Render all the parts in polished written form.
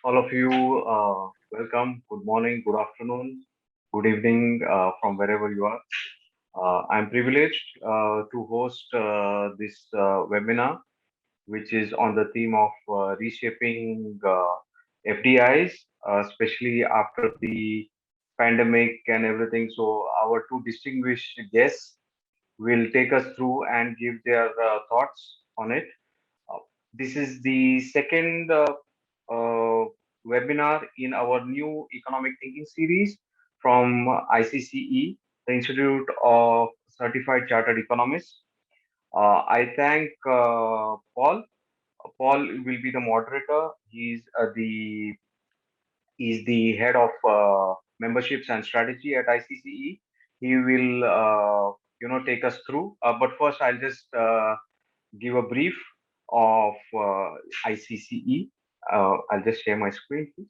All of you, welcome. Good morning, good afternoon, good evening from wherever you are. I'm privileged to host this webinar, which is on the theme of reshaping FDIs, especially after the pandemic and everything. So, our two distinguished guests will take us through and give their thoughts on it. Uh, this is the second uh, webinar in our new economic thinking series from ICCE, the Institute of Certified Chartered Economists. I thank Paul. Paul will be the moderator. He's the head of memberships and strategy at ICCE. He will take us through. But first, I'll just give a brief of ICCE. I'll just share my screen, please.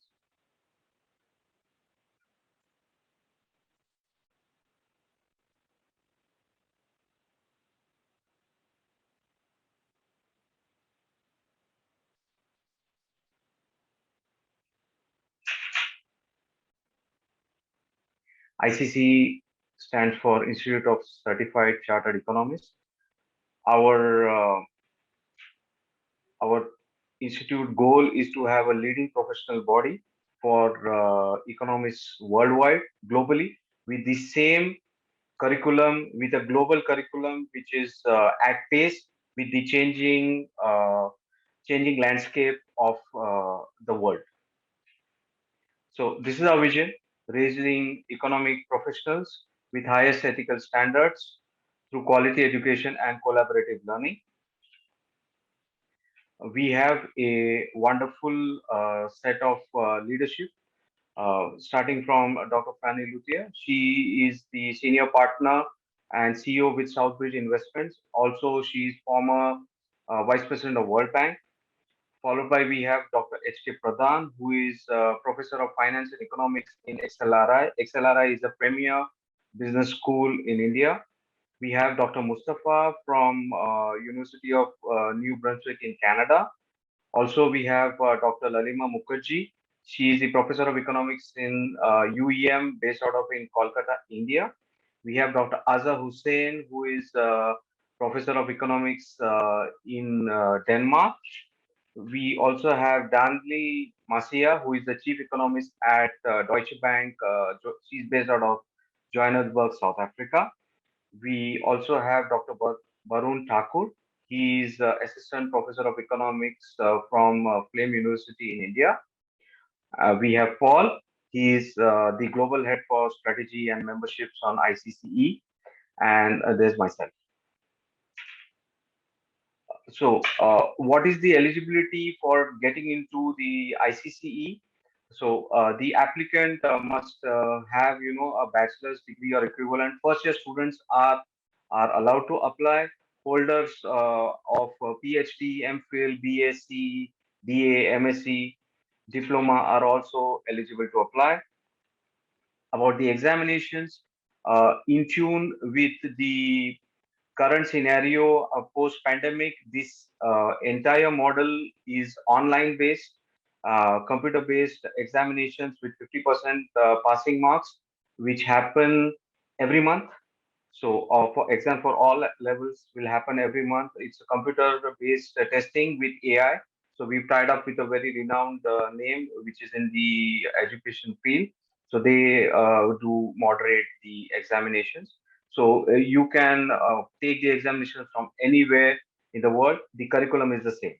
ICCE stands for Institute of Certified Chartered Economists. Our our institute goal is to have a leading professional body for economists worldwide, globally, with the same curriculum, with a global curriculum which is at pace with the changing landscape of the world. So this is our vision: raising economic professionals with highest ethical standards through quality education and collaborative learning. We have a wonderful set of leadership, starting from Dr. Fanny Luthia. She is the senior partner and CEO with Southbridge Investments. Also, she is former vice president of World Bank. Followed by we have Dr. H.K. Pradhan, who is professor of finance and economics in XLRI. XLRI is a premier business school in India. We have Dr. Mustafa from University of New Brunswick in Canada. Also, we have Dr. Lalima Mukherjee. She is the professor of economics in UEM, based out of in Kolkata, India. We have Dr. Azza Hussain, who is professor of economics in Denmark. We also have Danli Masia, who is the chief economist at Deutsche Bank. She's based out of Johannesburg, South Africa. We also have Dr. Barun Thakur. He is assistant professor of economics from Flame University in India. We have Paul. He is the global head for strategy and memberships on ICCE. And there's myself. So, what is the eligibility for getting into the ICCE? So, the applicant must have, a bachelor's degree or equivalent. First year students are allowed to apply. Holders of PhD, MPhil, BSc, BA, MSc, diploma are also eligible to apply. About the examinations, in tune with the current scenario of post pandemic, this entire model is online based, computer based examinations with 50% passing marks, which happen every month. So, for exam for all levels will happen every month. It's a computer based testing with AI. So, we've tied up with a very renowned name, which is in the education field. So, they do moderate the examinations. So, you can take the examinations from anywhere in the world. The curriculum is the same.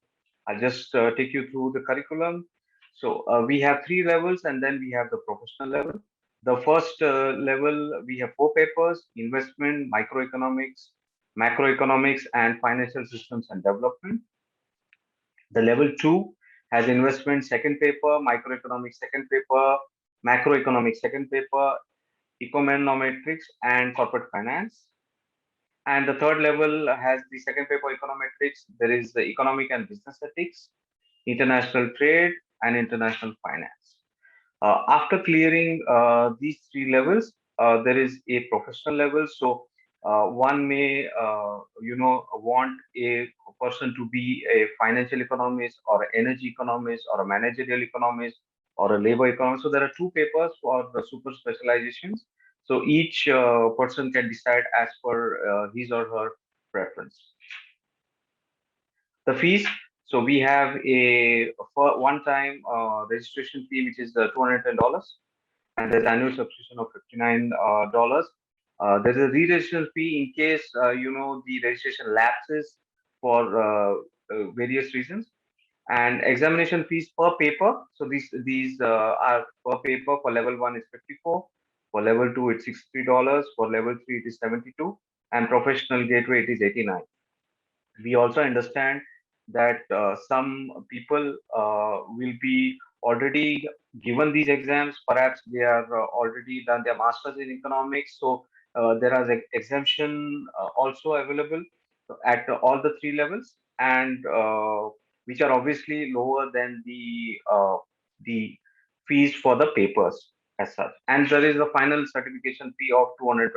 I'll just take you through the curriculum. So, we have three levels, and then we have the professional level. The first level, we have four papers: investment, microeconomics, macroeconomics, and financial systems and development. The level two has investment, second paper, microeconomics, second paper, macroeconomics, second paper, econometrics, and corporate finance. And the third level has the second paper, econometrics. There is the economic and business ethics, international trade, and international finance. After clearing these three levels, there is a professional level. So one may, want a person to be a financial economist or an energy economist or a managerial economist or a labor economist. So there are two papers for the super specializations. So each person can decide as per his or her preference. The fees. So we have a for one-time registration fee, which is $210, and there's annual subscription of $59. There's a re-registration fee in case the registration lapses for various reasons, and examination fees per paper. So these are per paper. For level 1 is 54, for level 2 it's $63, for level 3 it is 72, and professional gateway it is 89. We also understand that some people will be already given these exams. Perhaps they are already done their masters in economics. So there are exemption also available at all the three levels, and which are obviously lower than the fees for the papers as such. And there is a final certification fee of $225.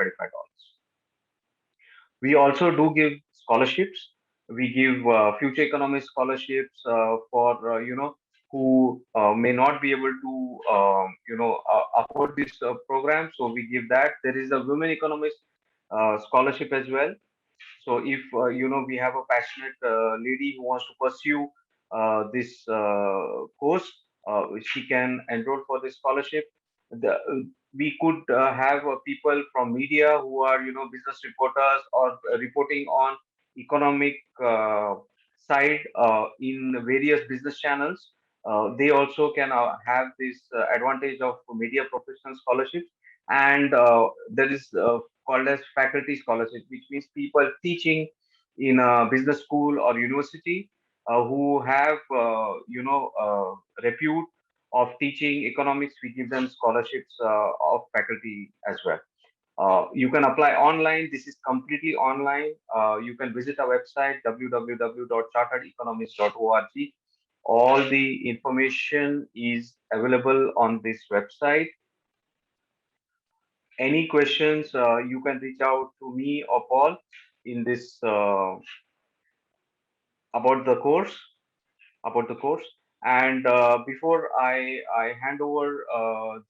We also do give scholarships. We give future economist scholarships for who may not be able to afford this program. So we give that. There is a women economist scholarship as well. So if we have a passionate lady who wants to pursue this course, she can enroll for this scholarship. We could have people from media who are business reporters or reporting on economic side in various business channels. They also can have this advantage of media professional scholarships, and there is called as faculty scholarship, which means people teaching in a business school or university who have repute of teaching economics. We give them scholarships of faculty as well. You can apply online. This is completely online. You can visit our website www.charteredeconomist.org. All the information is available on this website. Any questions, you can reach out to me or Paul in this about the course. And before I hand over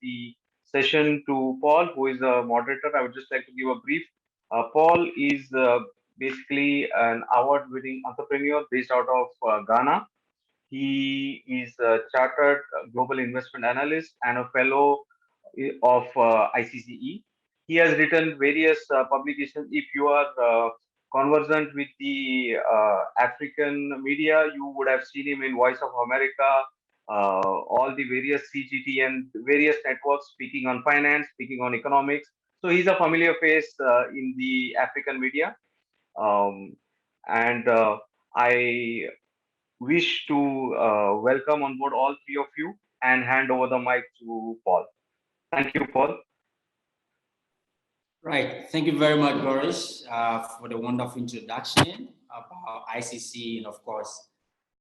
the session to Paul, who is the moderator, I would just like to give a brief. Paul is basically an award-winning entrepreneur based out of Ghana. He is a chartered global investment analyst and a fellow of ICCE. He has written various publications. If you are conversant with the African media, you would have seen him in Voice of America, all the various CGT and various networks speaking on finance, speaking on economics. So he's a familiar face in the African media. And I wish to welcome on board all three of you and hand over the mic to Paul. Thank you, Paul. Right. Thank you very much, Boris, for the wonderful introduction about ICCE and, of course,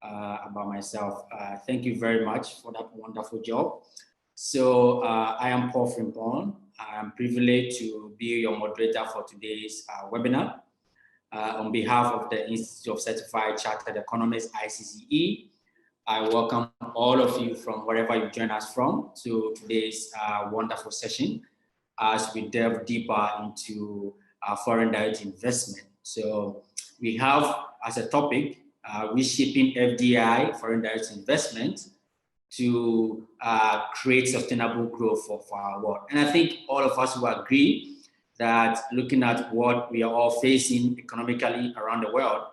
about myself. Thank you very much for that wonderful job. So I am Paul Frimpong. I am privileged to be your moderator for today's webinar. On behalf of the Institute of Certified Chartered Economists, ICCE, I welcome all of you from wherever you join us from to today's wonderful session as we delve deeper into foreign direct investment. So we have as a topic, reshaping FDI, foreign direct investment, to create sustainable growth for our world. And I think all of us will agree that looking at what we are all facing economically around the world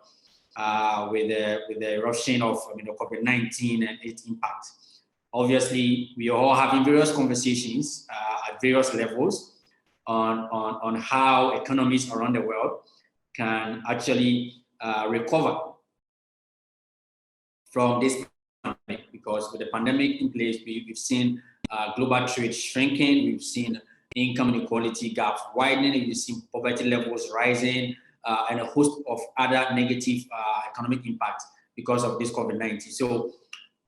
with the eruption of COVID-19 and its impact, obviously we are all having various conversations at various levels on how economies around the world can actually recover from this pandemic. Because with the pandemic in place, we've seen global trade shrinking, we've seen income inequality gaps widening, we've seen poverty levels rising, and a host of other negative economic impacts because of this COVID-19. So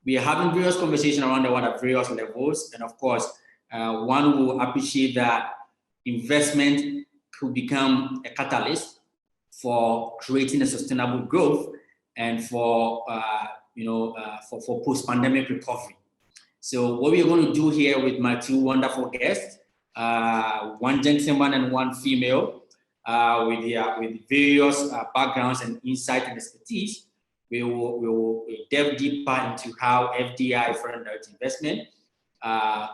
we are having various conversations around the world at various levels. And of course, one will appreciate that investment could become a catalyst for creating a sustainable growth and for for post-pandemic recovery. So what we're going to do here with my two wonderful guests, one gentleman and one female, with various backgrounds and insight and expertise, we will delve deeper into how FDI, foreign direct investment,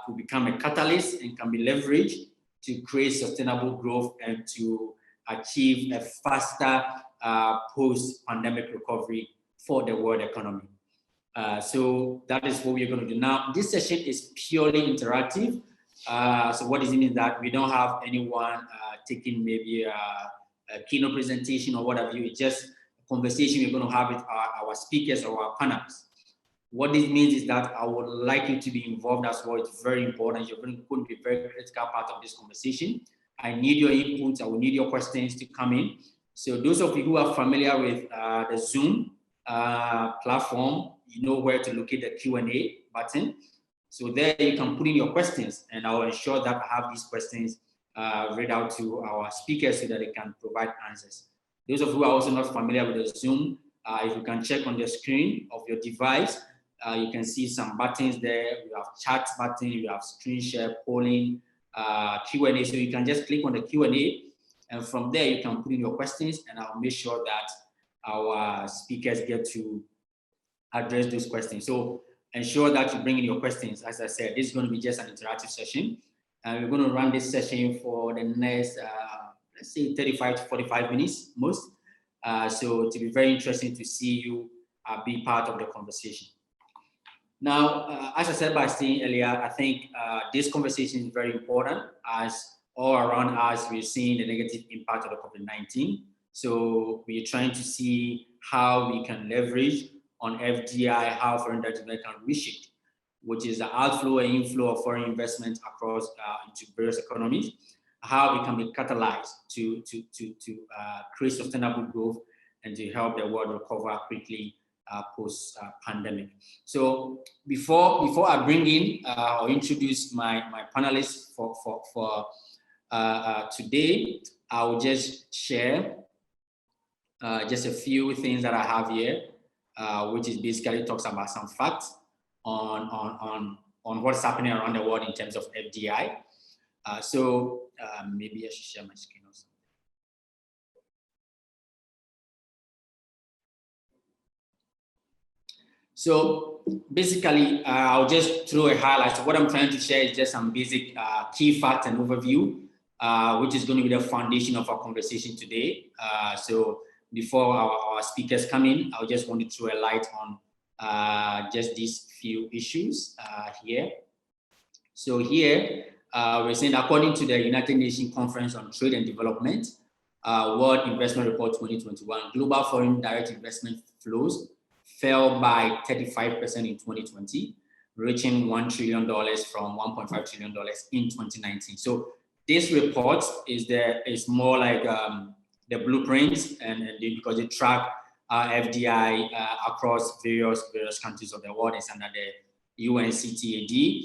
could become a catalyst and can be leveraged to create sustainable growth and to achieve a faster post-pandemic recovery for the world economy. So that is what we're going to do. Now, this session is purely interactive. So what does it mean? That we don't have anyone taking maybe a keynote presentation or whatever. It's just a conversation we're going to have with our speakers or our panelists. What this means is that I would like you to be involved as well. It's very important. You're going to be a very critical part of this conversation. I need your input. I will need your questions to come in. So those of you who are familiar with the Zoom platform, you know where to locate the Q&A button. So there you can put in your questions, and I will ensure that I have these questions read out to our speakers so that they can provide answers. Those of you who are also not familiar with the Zoom, if you can check on the screen of your device, you can see some buttons there. We have chat button, we have screen share, polling, Q&A. So you can just click on the Q&A, and from there you can put in your questions, and I'll make sure that our speakers get to address those questions. So ensure that you bring in your questions. As I said, this is going to be just an interactive session, and we're going to run this session for the next, let's say 35 to 45 minutes most. So to be very interesting to see you be part of the conversation. Now, as I said by saying earlier, I think this conversation is very important, as all around us, we're seeing the negative impact of the COVID-19. So we're trying to see how we can leverage on FDI, how foreign direct investment can reshape, which is the outflow and inflow of foreign investment across into various economies, how it can be catalyzed to create sustainable growth and to help the world recover quickly post-pandemic. So before I bring in or introduce my panelists for today, I will just share just a few things that I have here, which is basically talks about some facts on what's happening around the world in terms of FDI. So maybe I should share my screen or something. So basically, I'll just throw a highlight. So what I'm trying to share is just some basic key facts and overview, which is going to be the foundation of our conversation today. So before our speakers come in, I just want to throw a light on just these few issues here. So here, we're saying according to the United Nations Conference on Trade and Development, World Investment Report 2021, global foreign direct investment flows fell by 35% in 2020, reaching $1 trillion from $1.5 trillion in 2019. So this report is more like the blueprints, and because they track FDI across various countries of the world. It's under the UNCTAD.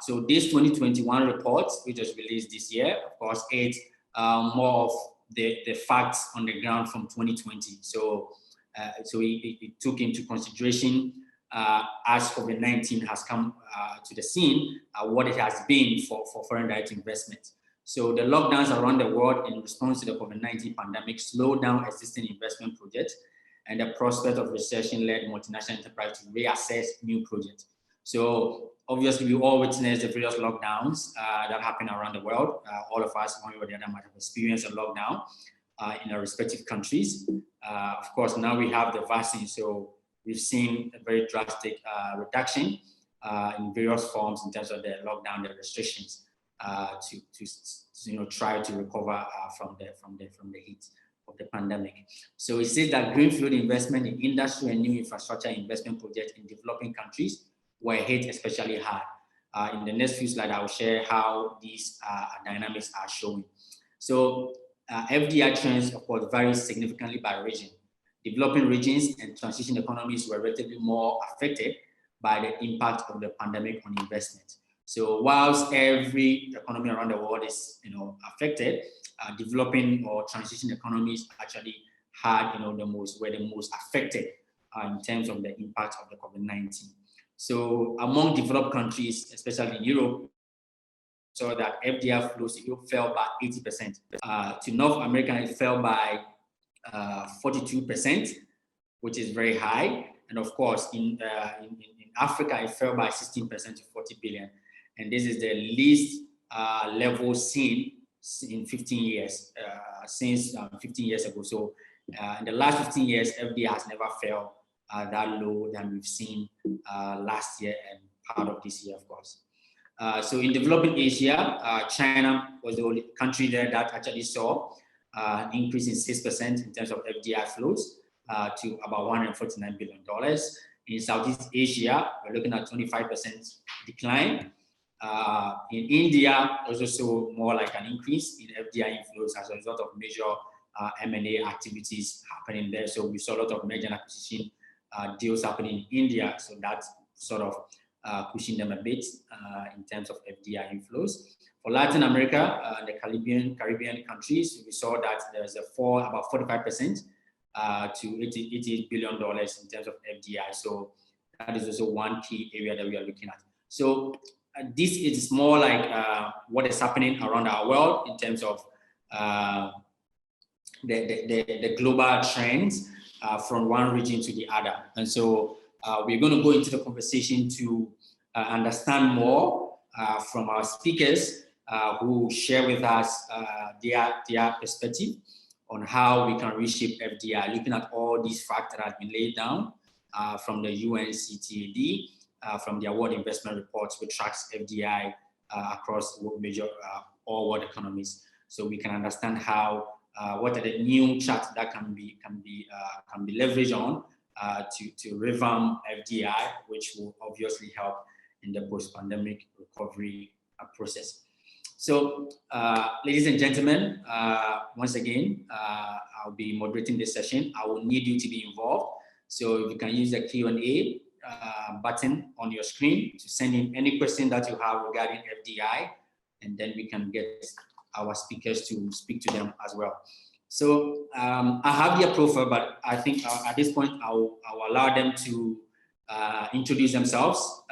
So this 2021 report, which was released this year, of course, it's more of the facts on the ground from 2020. So it took into consideration as COVID-19 has come to the scene, what it has been for foreign direct investment. So the lockdowns around the world in response to the COVID-19 pandemic slowed down existing investment projects, and the prospect of recession led multinational enterprises to reassess new projects. So obviously, we all witnessed the various lockdowns that happen around the world. All of us, one way or the other, might have experienced a lockdown in our respective countries. Of course, now we have the vaccine, so we've seen a very drastic reduction in various forms in terms of the lockdown, the restrictions to try to recover from the heat of the pandemic. So it says that greenfield investment in industry and new infrastructure investment projects in developing countries were hit especially hard. In the next few slides, I will share how these dynamics are showing. So FDI trends, of course, vary significantly by region. Developing regions and transition economies were relatively more affected by the impact of the pandemic on investment. So whilst every economy around the world is, affected, developing or transition economies actually had, were the most affected in terms of the impact of the COVID-19. So among developed countries, especially in Europe, saw that FDI flows to Europe fell by 80%. To North America, it fell by 42%, which is very high. And of course, in Africa, it fell by 16% to 40 billion. And this is the least level seen in 15 years, since 15 years ago. So in the last 15 years, FDI has never fell that low than we've seen last year and part of this year, of course. So in developing Asia, China was the only country there that actually saw an increase in 6% in terms of FDI flows to about $149 billion. In Southeast Asia, we're looking at 25% decline. In India, there's also more like an increase in FDI inflows as a result of major M&A activities happening there. So we saw a lot of merger and acquisition deals happening in India. So that's sort of pushing them a bit in terms of FDI inflows. For Latin America, the Caribbean countries, we saw that there's a fall about 45% to $88 billion in terms of FDI. So that is also one key area that we are looking at. So this is more like what is happening around our world in terms of the global trends from one region to the other. And so we're going to go into the conversation to understand more from our speakers who share with us their perspective on how we can reshape FDI, looking at all these facts that have been laid down from the UNCTAD, from their World Investment Reports, which tracks FDI across major all world economies. So we can understand how what are the new charts that can be leveraged on to revamp FDI, which will obviously help in the post-pandemic recovery process. So, ladies and gentlemen, once again, I'll be moderating this session. I will need you to be involved. So if you can use the Q&A button on your screen to send in any question that you have regarding FDI, and then we can get our speakers to speak to them as well. So I have their profile, but I think at this point, I'll allow them to introduce themselves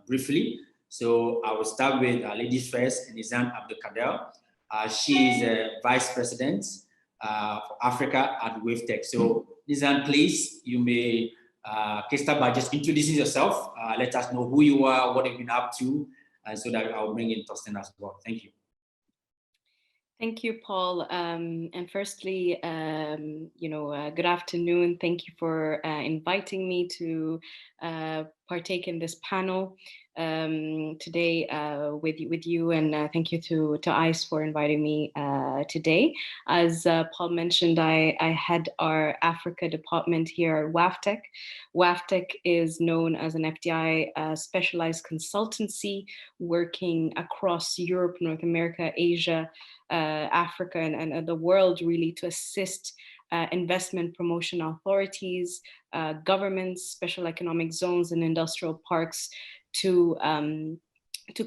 briefly. So I will start with ladies first, Nizam Abdelkader. She is a Vice President for Africa at WaveTech. So Nizam, please, you may start by just introducing yourself. Let us know who you are, what you've been up to, so that I'll bring in Torsten as well. Thank you. Thank you, Paul. And firstly, good afternoon. Thank you for inviting me to partake in this panel today with you, and thank you to ICE for inviting me today. As Paul mentioned, I head our Africa department here at WaveTech. WaveTech is known as an FDI specialized consultancy working across Europe, North America, Asia, Africa, and the world, really, to assist investment promotion authorities, governments, special economic zones, and industrial parks to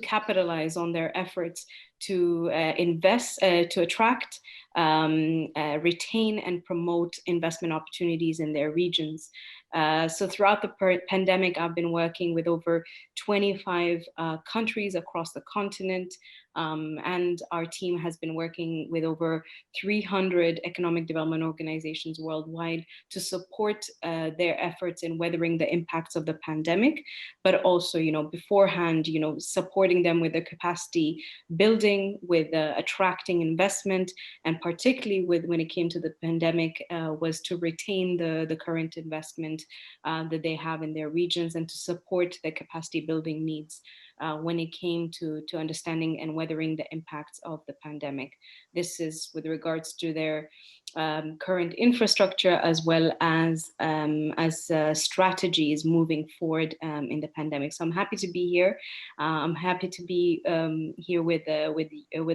capitalize on their efforts to invest, to attract, retain, and promote investment opportunities in their regions. So throughout the pandemic, I've been working with over 25 countries across the continent, and our team has been working with over 300 economic development organizations worldwide to support their efforts in weathering the impacts of the pandemic, but also, beforehand, supporting them with the capacity building, with attracting investment, and particularly when it came to the pandemic, was to retain the current investment that they have in their regions, and to support the capacity building needs when it came to understanding and weathering the impacts of the pandemic. This is with regards to their current infrastructure, as well as strategies moving forward in the pandemic. So I'm happy to be here. I'm happy to be here with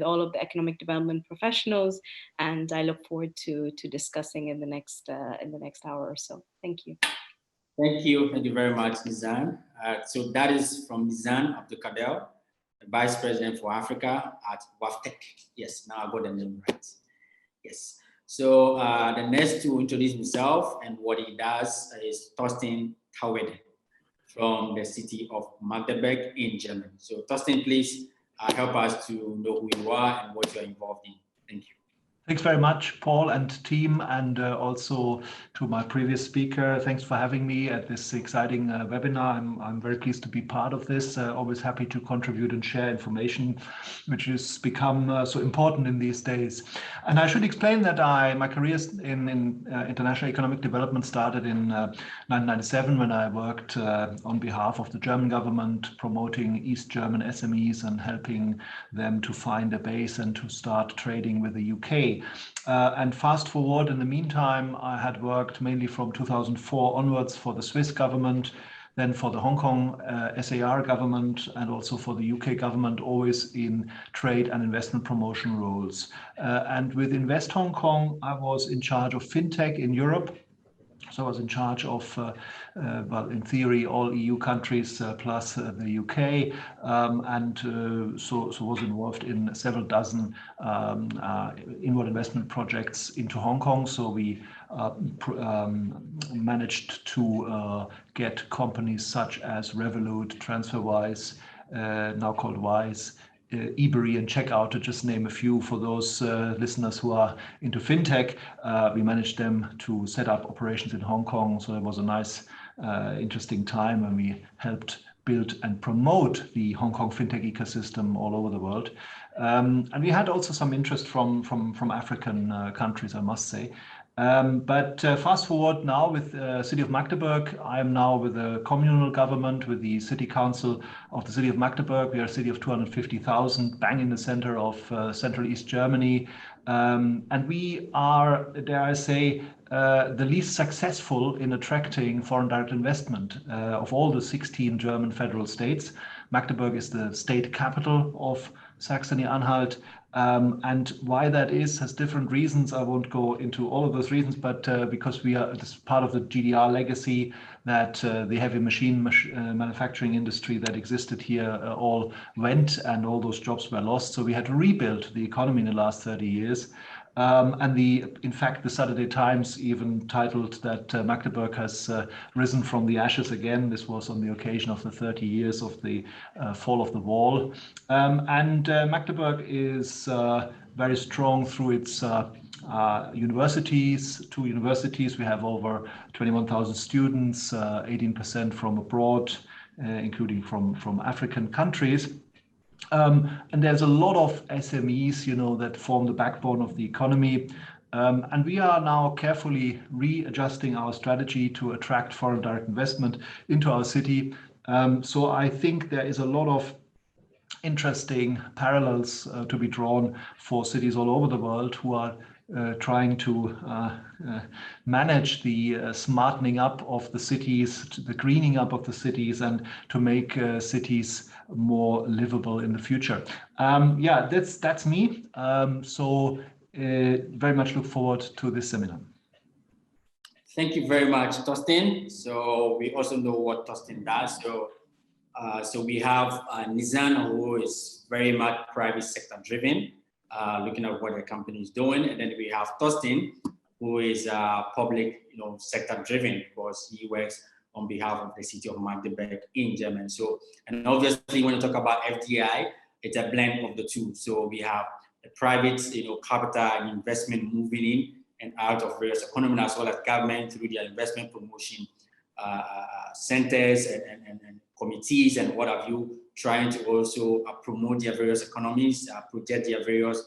all of the economic development professionals, and I look forward to discussing in the next hour or so. Thank you. Thank you very much, Nizan. So that is from Nizan Abdulkader, the Vice President for Africa at WAFTEC. Yes, now I got the name right. Yes. So the next to introduce himself and what he does is Thorsten Tauwede from the city of Magdeburg in Germany. So Thorsten, please help us to know who you are and what you're involved in. Thank you. Thanks very much, Paul and team, and also to my previous speaker. Thanks for having me at this exciting webinar. I'm very pleased to be part of this. Always happy to contribute and share information, which has become so important in these days. And I should explain that my career in international economic development started in 1997 when I worked on behalf of the German government, promoting East German SMEs and helping them to find a base and to start trading with the UK. And fast forward, in the meantime, I had worked mainly from 2004 onwards for the Swiss government, then for the Hong Kong SAR government, and also for the UK government, always in trade and investment promotion roles. And with Invest Hong Kong, I was in charge of fintech in Europe. So I was in charge of, well, in theory, all EU countries plus the UK, and so was involved in several dozen inward investment projects into Hong Kong. So we managed to get companies such as Revolut, TransferWise, now called Wise, eBury and Checkout, to just name a few. For those listeners who are into fintech, we managed them to set up operations in Hong Kong. So it was a nice, interesting time when we helped build and promote the Hong Kong fintech ecosystem all over the world. And we had also some interest from African countries, I must say. But fast forward now with City of Magdeburg, I am now with the communal government, with the City Council of the City of Magdeburg. We are a city of 250,000, bang in the center of Central East Germany. And we are, dare I say, the least successful in attracting foreign direct investment of all the 16 German federal states. Magdeburg is the state capital of Saxony-Anhalt. And why that is has different reasons. I won't go into all of those reasons, but because we are this part of the GDR legacy, that the heavy machine manufacturing industry that existed here all went, and all those jobs were lost. So we had to rebuild the economy in the last 30 years. And in fact, the Saturday Times even titled that Magdeburg has risen from the ashes again. This was on the occasion of the 30 years of the fall of the wall. And Magdeburg is very strong through its universities. 2 universities. We have over 21,000 students, 18% from abroad, including from African countries. And there's a lot of SMEs, that form the backbone of the economy. And we are now carefully readjusting our strategy to attract foreign direct investment into our city. So I think there is a lot of interesting parallels to be drawn for cities all over the world who are trying to manage the smartening up of the cities, the greening up of the cities, and to make cities more livable in the future. Yeah, that's me. So very much look forward to this seminar. Thank you very much, Thorsten. So we also know what Thorsten does. So we have Nizan, who is very much private sector driven, looking at what the company is doing. And then we have Thorsten, who is public sector driven, because he works on behalf of the city of Magdeburg in Germany. So, and obviously when you talk about FDI, it's a blend of the two. So we have the private capital and investment moving in and out of various economies, as well as government through their investment promotion centers and committees and what have you, trying to also promote their various economies, protect their various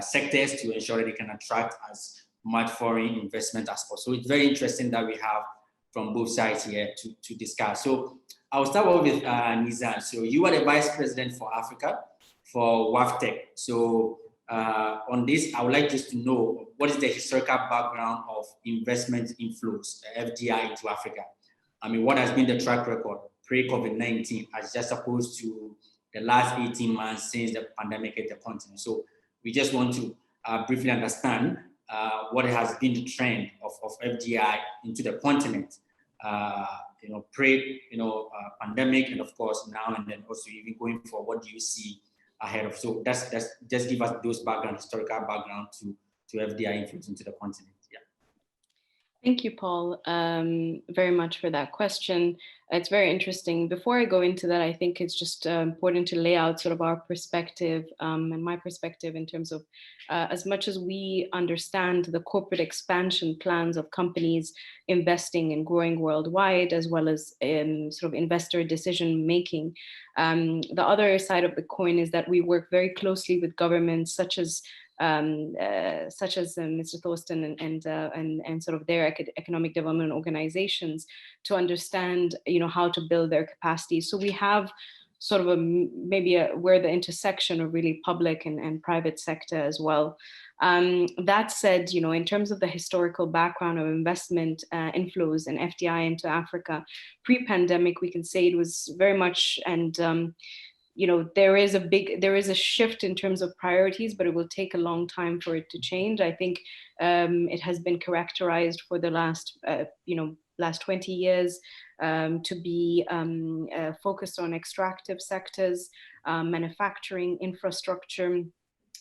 sectors to ensure that they can attract as much foreign investment as possible. So it's very interesting that we have from both sides here to discuss. So I'll start off with Nizan. So you are the Vice President for Africa for WAFTEC. So on this, I would like just to know, what is the historical background of investment inflows, FDI, into Africa? I mean, what has been the track record pre-COVID-19 as just opposed to the last 18 months since the pandemic hit the continent? So we just want to briefly understand what has been the trend of FDI into the continent pre, pandemic, and of course now, and then also even going forward, what do you see ahead of? So that's just give us those historical background to FDI influence into the continent. Yeah. Thank you, Paul, very much for that question. It's very interesting. Before I go into that, I think it's just important to lay out sort of our perspective and my perspective in terms of as much as we understand the corporate expansion plans of companies investing and growing worldwide, as well as sort of investor decision making. The other side of the coin is that we work very closely with governments such as Mr. Thorsten and sort of their economic development organizations to understand, how to build their capacity. So we have sort of we're the intersection of really public and private sector as well. That said, in terms of the historical background of investment inflows and FDI into Africa, pre-pandemic, we can say it was very much, and there is a shift in terms of priorities, but it will take a long time for it to change. I think it has been characterized for the last 20 years to be focused on extractive sectors, manufacturing, infrastructure.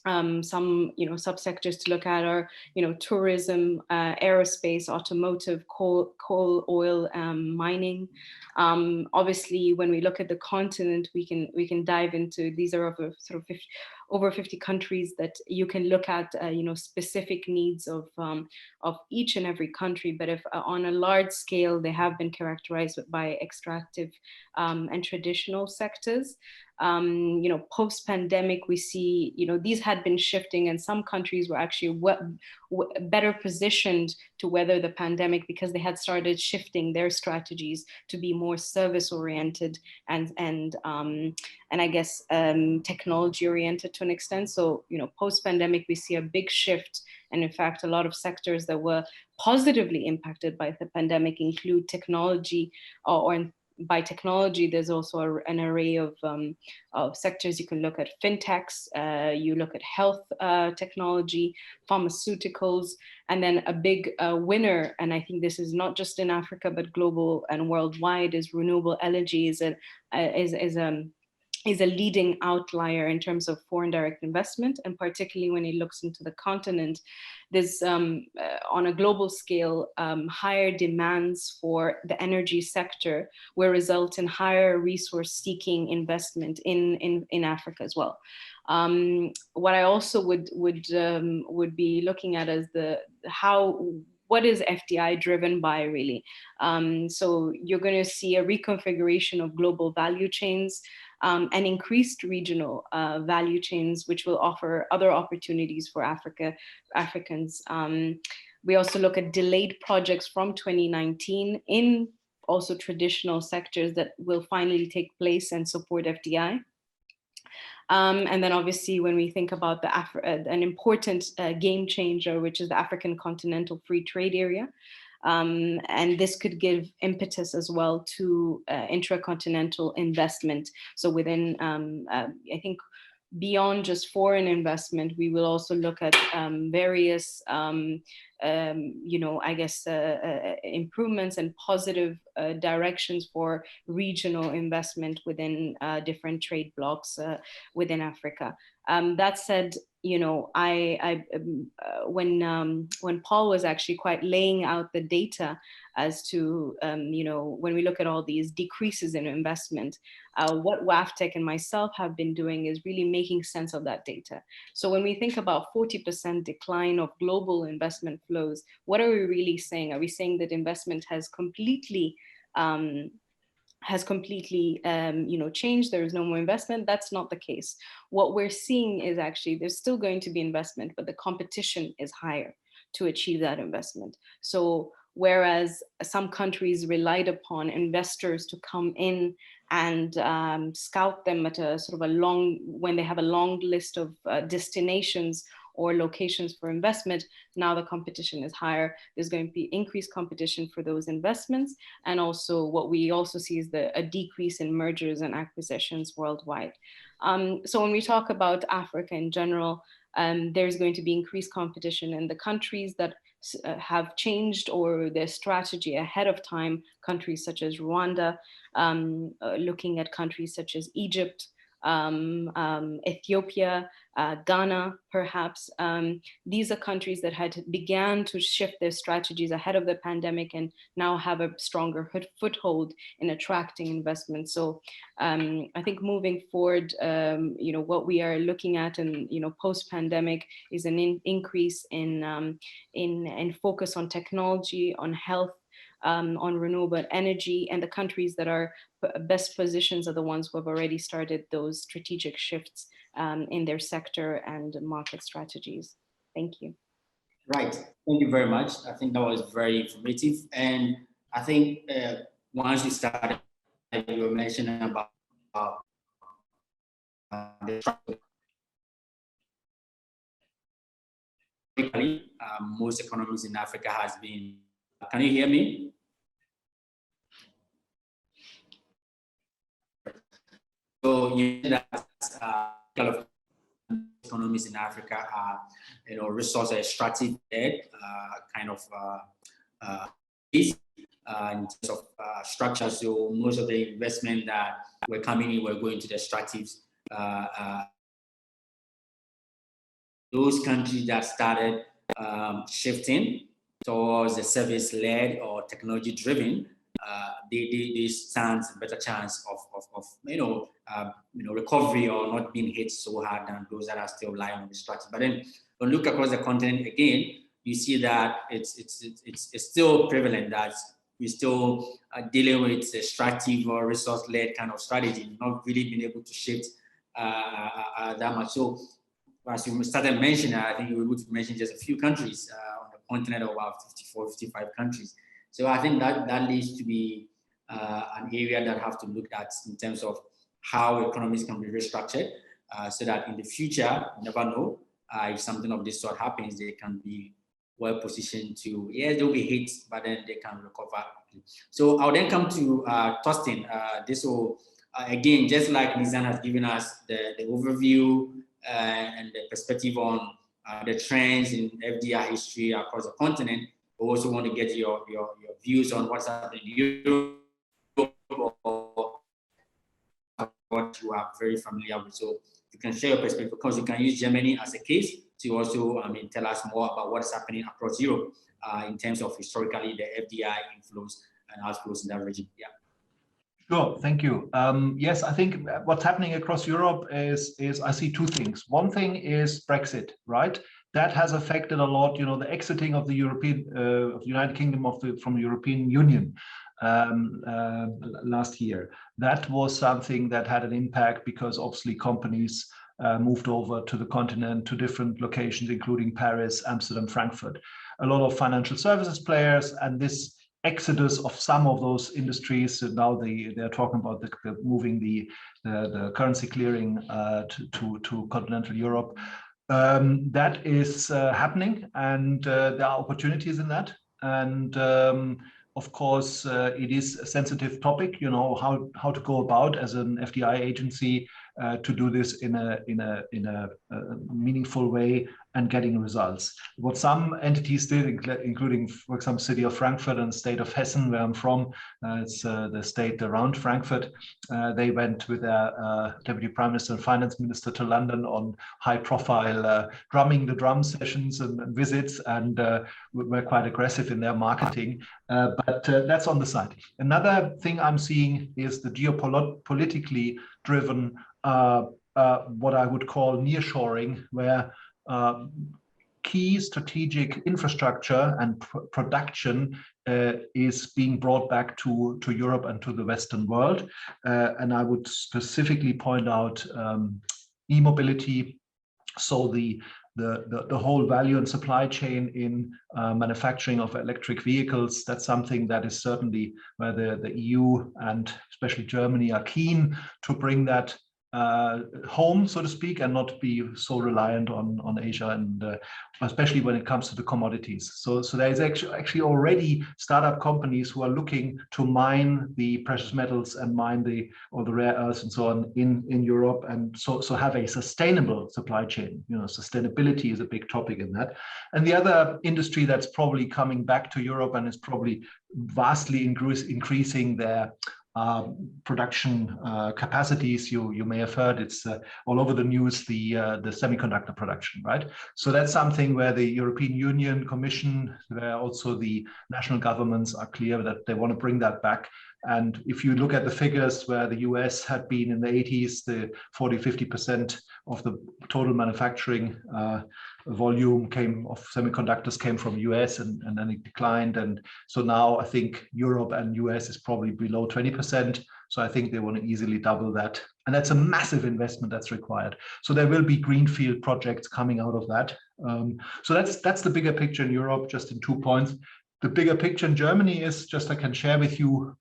Some subsectors to look at are tourism, aerospace, automotive, coal, oil, mining. Obviously, when we look at the continent, we can dive into, these are over 50 countries that you can look at specific needs of each and every country. But if on a large scale, they have been characterized by extractive and traditional sectors. Post-pandemic, we see, these had been shifting, and some countries were actually better positioned to weather the pandemic because they had started shifting their strategies to be more service-oriented and I guess technology-oriented to an extent. So, post-pandemic, we see a big shift. And in fact, a lot of sectors that were positively impacted by the pandemic include technology, or by technology, there's also an array of sectors. You can look at fintechs, you look at health technology, pharmaceuticals, and then a big winner, and I think this is not just in Africa, but global and worldwide, is renewable energy is a leading outlier in terms of foreign direct investment, and particularly when it looks into the continent. There's, on a global scale, higher demands for the energy sector will result in higher resource-seeking investment in Africa as well. What I also would be looking at is what is FDI driven by, really? So you're going to see a reconfiguration of global value chains, and increased regional value chains, which will offer other opportunities for Africans. We also look at delayed projects from 2019 in also traditional sectors that will finally take place and support FDI. And then obviously when we think about an important game changer, which is the African Continental Free Trade Area, and this could give impetus as well to intracontinental investment. So within, I think, beyond just foreign investment, we will also look at various, improvements and positive directions for regional investment within different trade blocs within Africa. That said, when Paul was actually quite laying out the data as to, when we look at all these decreases in investment, what WAFTEC and myself have been doing is really making sense of that data. So when we think about 40% decline of global investment flows, what are we really saying? Are we saying that investment has completely changed? There is no more investment? That's not the case. What we're seeing is actually there's still going to be investment, but the competition is higher to achieve that investment. So whereas some countries relied upon investors to come in and scout them at a sort of when they have a long list of destinations or locations for investment, now the competition is higher. There's going to be increased competition for those investments. And also what we also see is a decrease in mergers and acquisitions worldwide. So when we talk about Africa in general, there's going to be increased competition in the countries that have changed or their strategy ahead of time. Countries such as Rwanda, looking at countries such as Egypt, Ethiopia, Ghana, perhaps. These are countries that had began to shift their strategies ahead of the pandemic and now have a stronger foothold in attracting investment. So I think moving forward, what we are looking at and post-pandemic is an increase in focus on technology, on health, on renewable energy, and the countries that are best positions are the ones who have already started those strategic shifts in their sector and market strategies. Thank you. Right. Thank you very much. I think that was very informative. And I think once you started, you were mentioning about most economies in Africa has been. Can you hear me? So you know that economies in Africa are, resource extractive led kind of in terms of structure. So most of the investment that were coming in were going to the extractives. Those countries that started shifting towards the service-led or technology-driven, they stand a better chance of recovery or not being hit so hard than those that are still relying on the structure. But then when you look across the continent again, you see that it's still prevalent that we're still dealing with extractive or resource-led kind of strategy, not really being able to shift that much. So as you started mentioning, I think you were able to mention just a few countries on the continent of about 54, 55 countries. So I think that leads to be an area that have to look at in terms of how economies can be restructured so that in the future, you never know, if something of this sort happens, they can be well positioned to, yes, they'll be hit, but then they can recover. So I'll then come to Thorsten. This will, again, just like Nizan has given us the overview and the perspective on the trends in FDI history across the continent, we also want to get your views on what's happening in Europe or what you are very familiar with. So you can share your perspective, because you can use Germany as a case to also, tell us more about what's happening across Europe in terms of historically the FDI inflows and outflows in that region. Yeah. Sure, thank you. Yes, I think what's happening across Europe is I see two things. One thing is Brexit, right? That has affected a lot, the exiting of the United Kingdom from the European Union last year. That was something that had an impact because obviously companies moved over to the continent, to different locations, including Paris, Amsterdam, Frankfurt. A lot of financial services players, and this exodus of some of those industries. So now they're talking about moving the currency clearing to continental Europe. That is happening, and there are opportunities in that. And of course, it is a sensitive topic. How to go about as an FDI agency to do this in a meaningful way and getting results. What some entities did, including, for example, city of Frankfurt and state of Hessen, where I'm from, it's the state around Frankfurt. They went with their deputy prime minister and finance minister to London on high-profile drumming the drum sessions and visits, and were quite aggressive in their marketing. But that's on the side. Another thing I'm seeing is the geopolitically driven what I would call nearshoring, where key strategic infrastructure and production is being brought back to Europe and to the Western world. And I would specifically point out e-mobility, so the whole value and supply chain in manufacturing of electric vehicles. That's something that is certainly where the EU and especially Germany are keen to bring that home, so to speak, and not be so reliant on Asia, and especially when it comes to the commodities. So there is actually already startup companies who are looking to mine the precious metals and mine all the rare earths and so on in Europe, and so have a sustainable supply chain. Sustainability is a big topic in that. And the other industry that's probably coming back to Europe and is probably vastly increasing their production capacities. You may have heard it's all over the news, the semiconductor production, right? So that's something where the European Union Commission, where also the national governments are clear that they want to bring that back. And if you look at the figures where the US had been in the 80s, the 40-50% of the total manufacturing volume of semiconductors came from US, and then it declined. And so now I think Europe and US is probably below 20%. So I think they want to easily double that. And that's a massive investment that's required. So there will be greenfield projects coming out of that. So that's the bigger picture in Europe, just in 2 points. The bigger picture in Germany is, just I can share with you,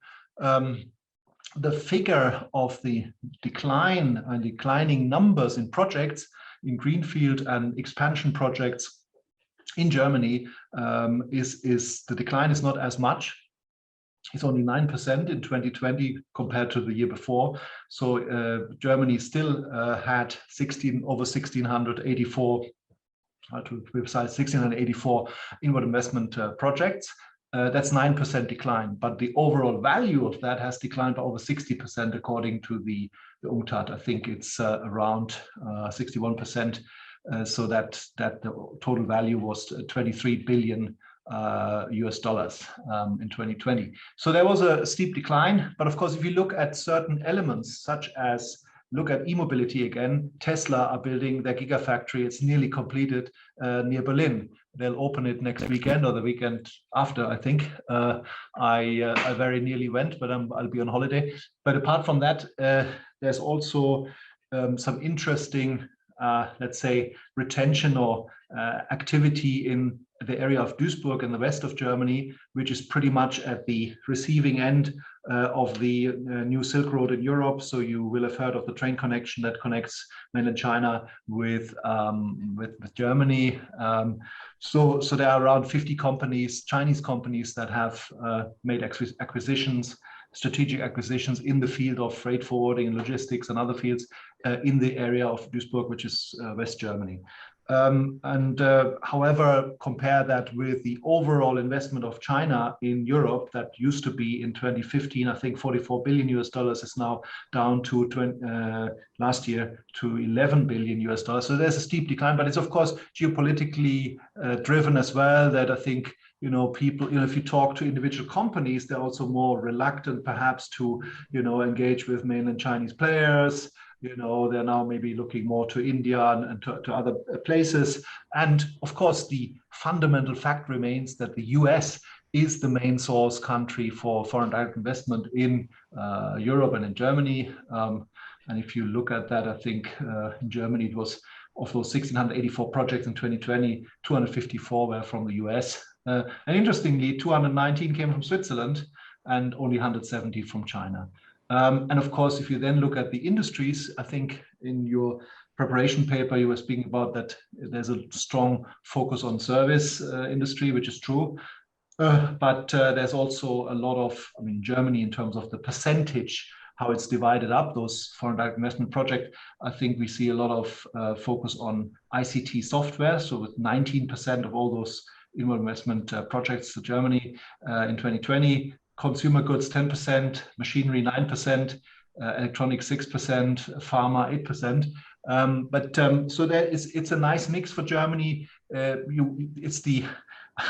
the figure of the declining numbers in projects, in greenfield and expansion projects in Germany, is the decline is not as much. It's only 9% in 2020 compared to the year before. So Germany still had over 1,684, to be precise, 1,684 inward investment projects. That's 9% decline, but the overall value of that has declined by over 60% according to the UNCTAD. I think it's around 61%. So that the total value was 23 billion US dollars in 2020. So there was a steep decline. But of course, if you look at certain elements, such as look at EMobility again, Tesla are building their gigafactory. It's nearly completed near Berlin. They'll open it next weekend or the weekend after, I think. I very nearly went, but I'll be on holiday. But apart from that, there's also some interesting, let's say, retention or activity in the area of Duisburg in the west of Germany, which is pretty much at the receiving end of the new Silk Road in Europe. So you will have heard of the train connection that connects mainland China with Germany. So there are around 50 companies, Chinese companies, that have made acquisitions, strategic acquisitions in the field of freight forwarding and logistics and other fields in the area of Duisburg, which is West Germany. However, compare that with the overall investment of China in Europe that used to be in 2015, I think 44 billion US dollars, is now down to last year to 11 billion US dollars. So there's a steep decline, but it's of course geopolitically driven as well. That I think, people, if you talk to individual companies, they're also more reluctant perhaps to, engage with mainland Chinese players. They're now maybe looking more to India and to other places. And of course, the fundamental fact remains that the US is the main source country for foreign direct investment in Europe and in Germany. And if you look at that, I think in Germany, it was of those 1,684 projects in 2020, 254 were from the US. And interestingly, 219 came from Switzerland and only 170 from China. And of course, if you then look at the industries, I think in your preparation paper, you were speaking about that there's a strong focus on service industry, which is true. But there's also a lot of, Germany, in terms of the percentage, how it's divided up, those foreign direct investment projects, I think we see a lot of focus on ICT software. So with 19% of all those inward investment projects to Germany in 2020, consumer goods 10%, machinery 9%, electronics 6%, pharma 8%. So it's a nice mix for Germany. I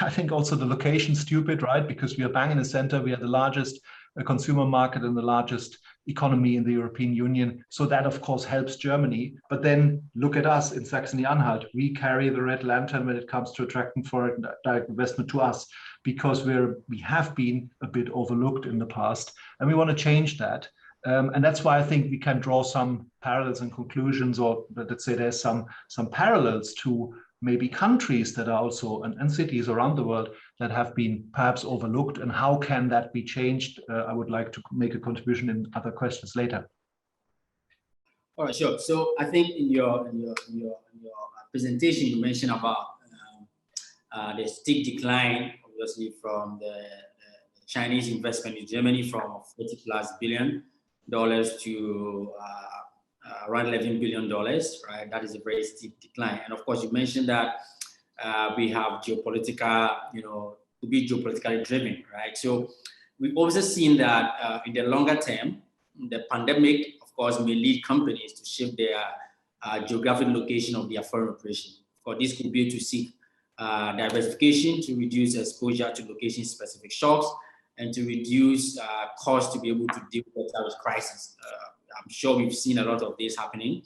think also the location stupid, right? Because we are bang in the center. We are the largest consumer market and the largest economy in the European Union. So that, of course, helps Germany. But then look at us in Saxony-Anhalt. We carry the red lantern when it comes to attracting foreign direct investment to us, because we have been a bit overlooked in the past, and we want to change that. And that's why I think we can draw some parallels and conclusions, or let's say there's some parallels to maybe countries that are also, and cities around the world that have been perhaps overlooked, and how can that be changed? I would like to make a contribution in other questions later. All right, sure. So I think in your presentation, you mentioned about the steep decline, obviously, from the Chinese investment in Germany from $40+ billion to around $11 billion, right? That is a very steep decline. And of course, you mentioned that we have geopolitical, to be geopolitically driven, right? So we've also seen that in the longer term, the pandemic, of course, may lead companies to shift their geographic location of their foreign operation. For this could be to seek diversification to reduce exposure to location-specific shocks and to reduce costs to be able to deal better with crisis. I'm sure we've seen a lot of this happening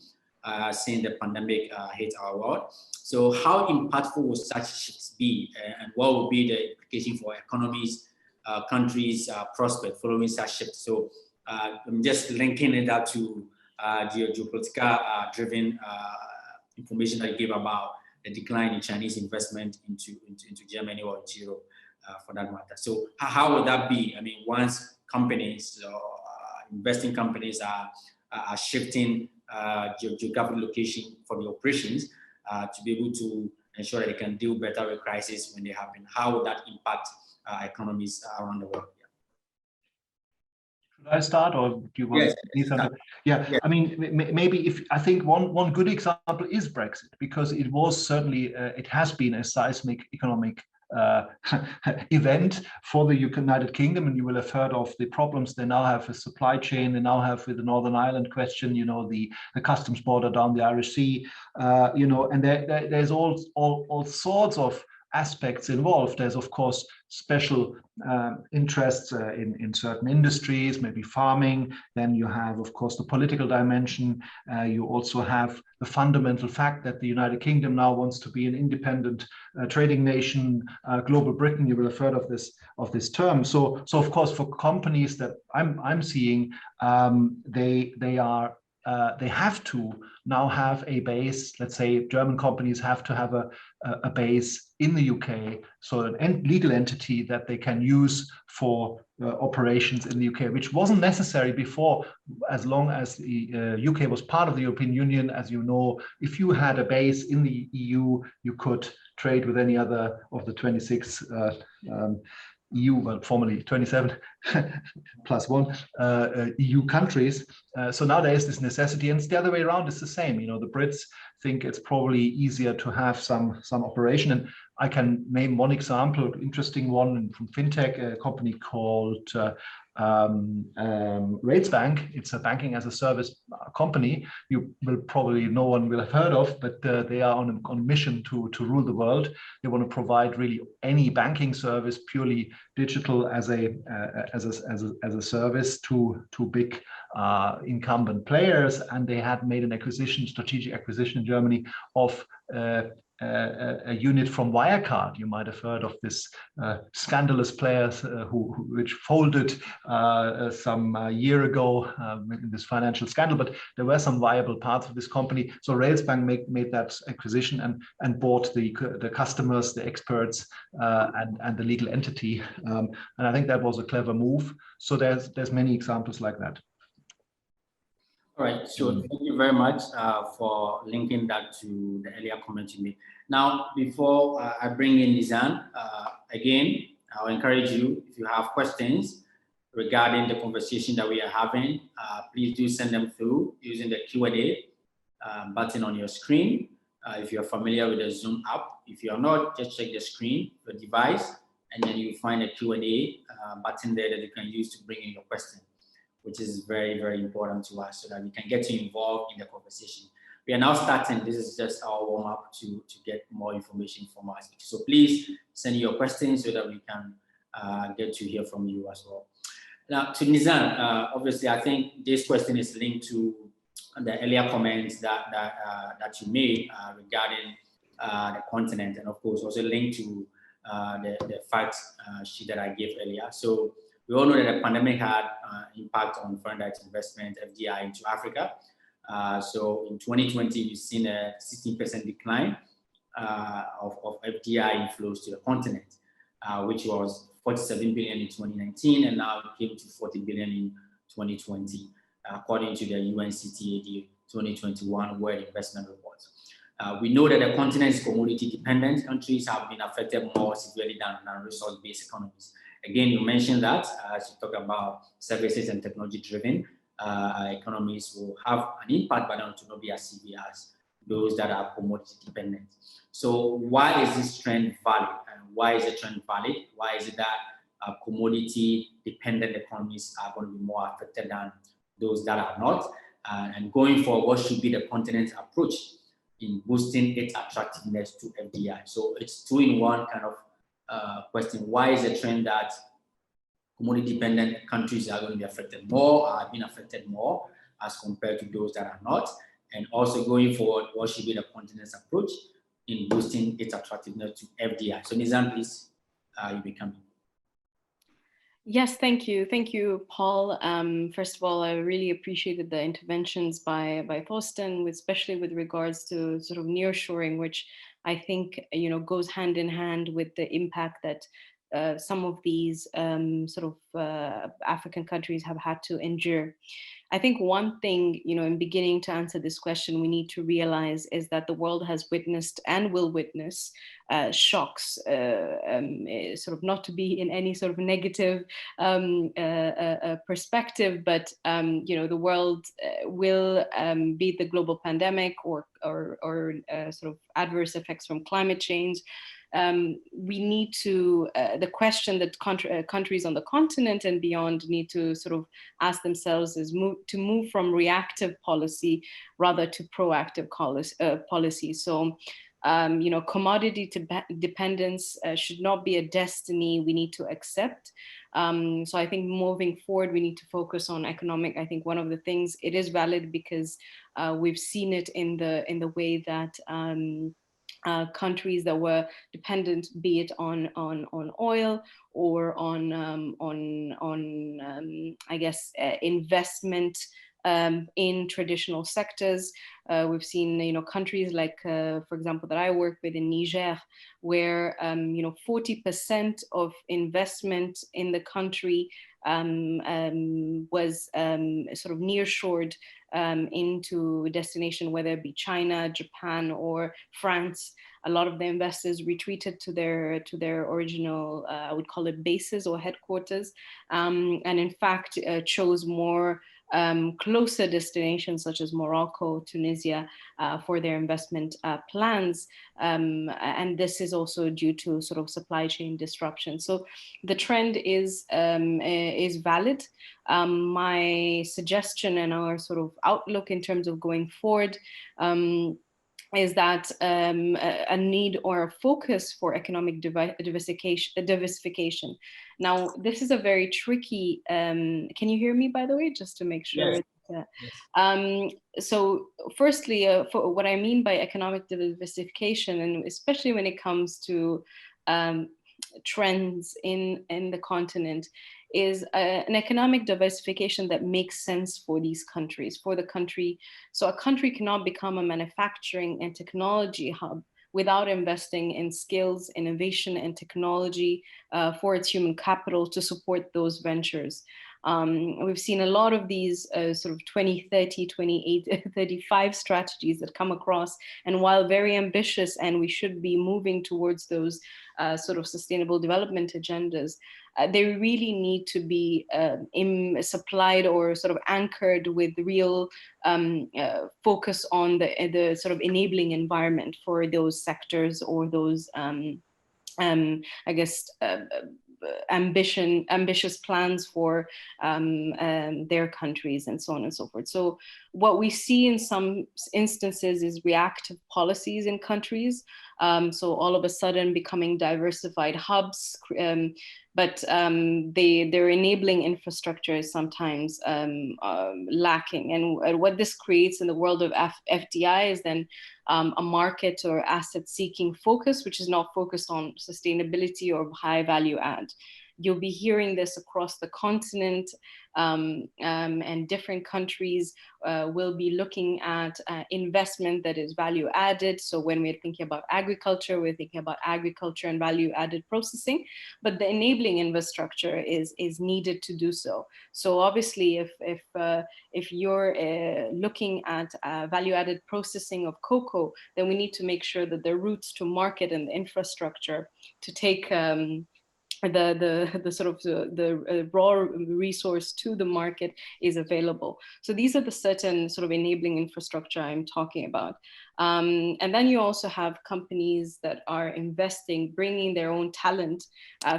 since the pandemic hit our world. So how impactful will such shifts be, and what will be the implication for economies, countries' prospect following such shifts? So I'm just linking it up to the geopolitical driven information that you gave about the decline in Chinese investment into Germany or into Europe, for that matter. So how would that be? I mean, once companies or investing companies are shifting geographic location for the operations to be able to ensure that they can deal better with crises when they happen, how would that impact economies around the world? Should I start, or do you want me to? Yeah, I mean, maybe I think one good example is Brexit, because it was certainly, it has been a seismic economic event for the United Kingdom, and you will have heard of the problems they now have with supply chain. They now have with the Northern Ireland question, the customs border down the Irish Sea, and there's all sorts of aspects involved. There's of course special interests in certain industries, maybe farming. Then you have of course the political dimension. You also have the fundamental fact that the United Kingdom now wants to be an independent trading nation, global Britain. You will have heard of this term. So of course for companies that I'm seeing, they have to now have a base. Let's say German companies have to have a base in the UK, so an legal entity that they can use for operations in the UK, which wasn't necessary before. As long as the UK was part of the European Union, as you know, if you had a base in the EU, you could trade with any other of the 26 EU, well, formerly 27 plus one EU countries. So now there is this necessity, and it's the other way around. It's the same. The Brits think it's probably easier to have some operation. And I can name one example, interesting one from fintech, a company called Rates Bank. It's a banking as a service company. You will probably, no one will have heard of, but they are on a mission to rule the world. They want to provide really any banking service purely digital as a service to big incumbent players, and they had made an strategic acquisition in Germany of a unit from Wirecard. You might have heard of this scandalous players which folded some year ago in this financial scandal, but there were some viable parts of this company. So Railsbank made that acquisition and bought the customers, the experts, and the legal entity. And I think that was a clever move. So there's many examples like that. All right, so thank you very much for linking that to the earlier comment you made. Now, before I bring in Nizan, again, I'll encourage you, if you have questions regarding the conversation that we are having, please do send them through using the Q&A button on your screen. If you're familiar with the Zoom app, if you're not, just check the screen, your device, and then you find a Q&A button there that you can use to bring in your question, which is very, very important to us so that we can get you involved in the conversation. We are now starting. This is just our warm-up to get more information from us. So please send your questions so that we can get to hear from you as well. Now, to Nizan, obviously, I think this question is linked to the earlier comments that you made regarding the continent, and of course, also linked to the fact sheet that I gave earlier. So we all know that the pandemic had impact on foreign direct investment, FDI, into Africa. So in 2020, we've seen a 16% decline of FDI inflows to the continent, which was 47 billion in 2019, and now it came to 40 billion in 2020. according to the UNCTAD 2021 World Investment Report. We know that the continent is commodity dependent. Countries have been affected more severely than resource-based economies. Again, you mentioned that as you talk about services and technology-driven economies will have an impact, but not to not be as severe as those that are commodity dependent. So why is this trend valid? And why is the trend valid? Why is it that commodity dependent economies are going to be more affected than those that are not? And going forward, what should be the continent's approach in boosting its attractiveness to FDI? So it's two-in-one kind of question. Why is the trend that commodity-dependent countries are going to be affected more, are being affected more as compared to those that are not? And also going forward, what should be the continent's approach in boosting its attractiveness to FDI? So Nizam, please, you may come in. Yes, thank you. Thank you, Paul. First of all, I really appreciated the interventions by Thorsten, especially with regards to sort of nearshoring, which I think, goes hand in hand with the impact that some of these African countries have had to endure. I think one thing, in beginning to answer this question, we need to realize is that the world has witnessed and will witness shocks, sort of not to be in any sort of negative perspective, but the world will beat the global pandemic or sort of adverse effects from climate change. We need to, the question that countries on the continent and beyond need to sort of ask themselves is to move from reactive policy rather to proactive policy. So, commodity dependence should not be a destiny we need to accept. So I think moving forward, we need to focus on economic. I think one of the things, it is valid because we've seen it in the way that countries that were dependent, be it on oil or on investment in traditional sectors. We've seen, countries like, for example, that I work with in Niger, where 40% of investment in the country was sort of nearshored into a destination, whether it be China, Japan, or France. A lot of the investors retreated to their original, I would call it bases or headquarters, and in fact chose more closer destinations such as Morocco, Tunisia, for their investment plans. And this is also due to sort of supply chain disruption. So the trend is valid. My suggestion and our sort of outlook in terms of going forward is that a need or a focus for economic diversification. Now, this is a very tricky, can you hear me, by the way, just to make sure? Yes. Yes. So firstly, for what I mean by economic diversification, and especially when it comes to trends in the continent, is an economic diversification that makes sense for these countries, for the country. So a country cannot become a manufacturing and technology hub without investing in skills, innovation, and technology for its human capital to support those ventures. We've seen a lot of these sort of 2030, 2035 strategies that come across, and while very ambitious, and we should be moving towards those sort of sustainable development agendas, they really need to be supplied or sort of anchored with real focus on the sort of enabling environment for those sectors or those, I guess, ambitious plans for their countries and so on and so forth. So what we see in some instances is reactive policies in countries. So all of a sudden becoming diversified hubs, but their enabling infrastructure is sometimes lacking. And what this creates in the world of FDI is then a market or asset seeking focus, which is not focused on sustainability or high value add. you'll be hearing this across the continent, and different countries will be looking at investment that is value added. So when we're thinking about agriculture, we're thinking about agriculture and value added processing, but the enabling infrastructure is needed to do so. So obviously, if you're looking at value added processing of cocoa, then we need to make sure that the routes to market and the infrastructure to take the sort of the raw resource to the market is available. So these are the certain sort of enabling infrastructure I'm talking about. And then you also have companies that are investing, bringing their own talent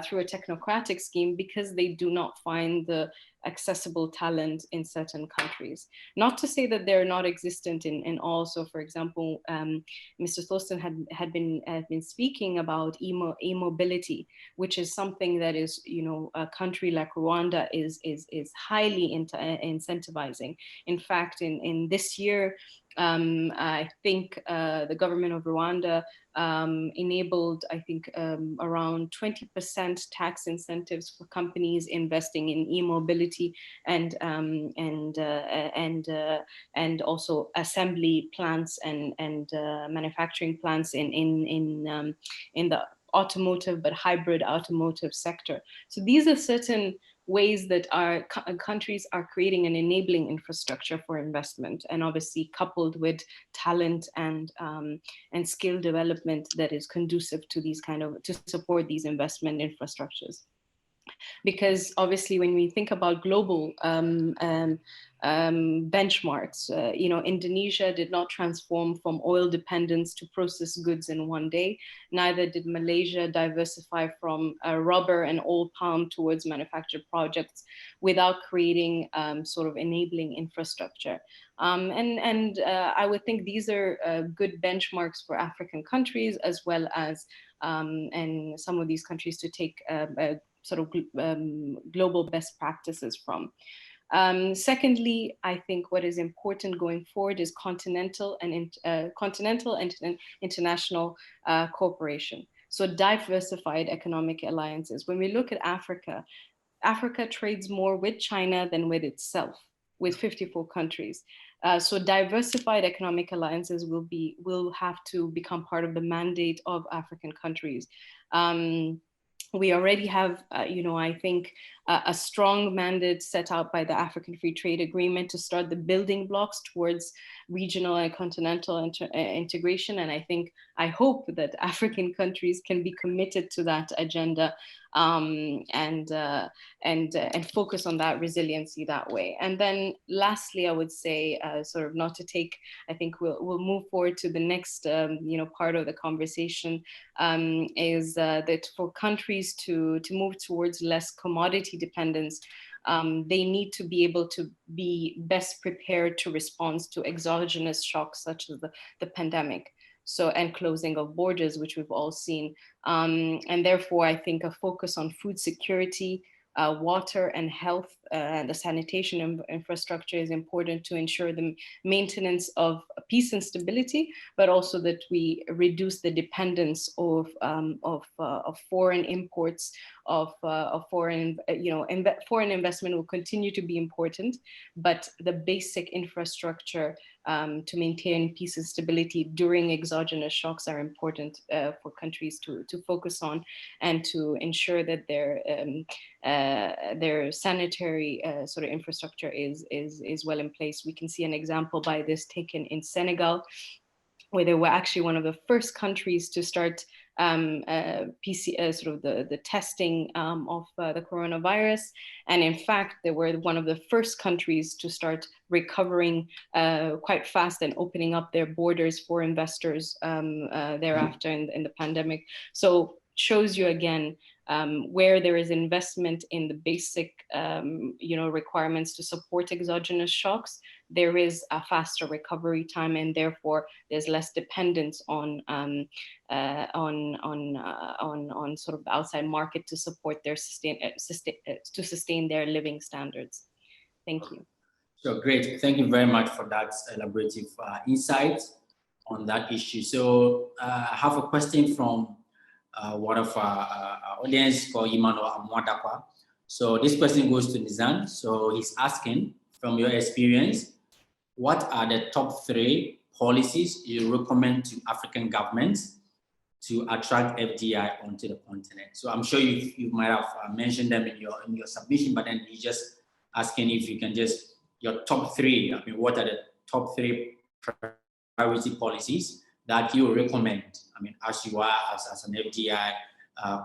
through a technocratic scheme because they do not find the accessible talent in certain countries. Not to say that they're not existent in all. So for example, Mr. Thorsten had been speaking about EMobility, which is something that is, you know, a country like Rwanda is highly incentivizing. In fact, in this year, I think the government of Rwanda enabled, I think, around 20% tax incentives for companies investing in e-mobility and also assembly plants and manufacturing plants in the automotive but hybrid automotive sector. So these are certain ways that our countries are creating an enabling infrastructure for investment, and obviously coupled with talent and skill development that is conducive to these to support these investment infrastructures. Because obviously when we think about global benchmarks, you know, Indonesia did not transform from oil dependence to processed goods in one day. Neither did Malaysia diversify from rubber and oil palm towards manufactured projects without creating sort of enabling infrastructure. I would think these are good benchmarks for African countries, as well as and some of these countries to take sort of global best practices from. Secondly, I think what is important going forward is continental and international cooperation. So diversified economic alliances. When we look at Africa, Africa trades more with China than with itself, with 54 countries. So diversified economic alliances will have to become part of the mandate of African countries. We already have, you know, I think a strong mandate set out by the African Free Trade Agreement to start the building blocks towards regional and continental integration. And I hope that African countries can be committed to that agenda and focus on that resiliency that way. And then lastly, I would say, sort of not to take, I think we'll move forward to the next, you know, part of the conversation, is that for countries to move towards less commodity dependence, they need to be able to be best prepared to respond to exogenous shocks such as the pandemic. So, and closing of borders, which we've all seen. And therefore, I think a focus on food security, water and health, and the sanitation infrastructure is important to ensure the maintenance of peace and stability, but also that we reduce the dependence of foreign imports, of foreign, you know, foreign investment will continue to be important, but the basic infrastructure to maintain peace and stability during exogenous shocks are important for countries to focus on, and to ensure that their sanitary sort of infrastructure is well in place. We can see an example by this taken in Senegal, where they were actually one of the first countries to start sort of the testing of the coronavirus. And in fact, they were one of the first countries to start recovering quite fast and opening up their borders for investors thereafter in the pandemic. So shows you again, where there is investment in the basic, you know, requirements to support exogenous shocks, there is a faster recovery time, and therefore there's less dependence on sort of the outside market to support their sustain their living standards. Thank you. So great, thank you very much for that elaborative insight on that issue. So I have a question from one of our audience called Emmanuel Amwadakwa. So this person goes to Nizam. So he's asking, from your experience, what are the top 3 policies you recommend to African governments to attract FDI onto the continent? So I'm sure you might have mentioned them in your submission, but then he's just asking if you can just, your top 3, I mean, what are the top 3 priority policies that you recommend, I mean, as you are as an FDI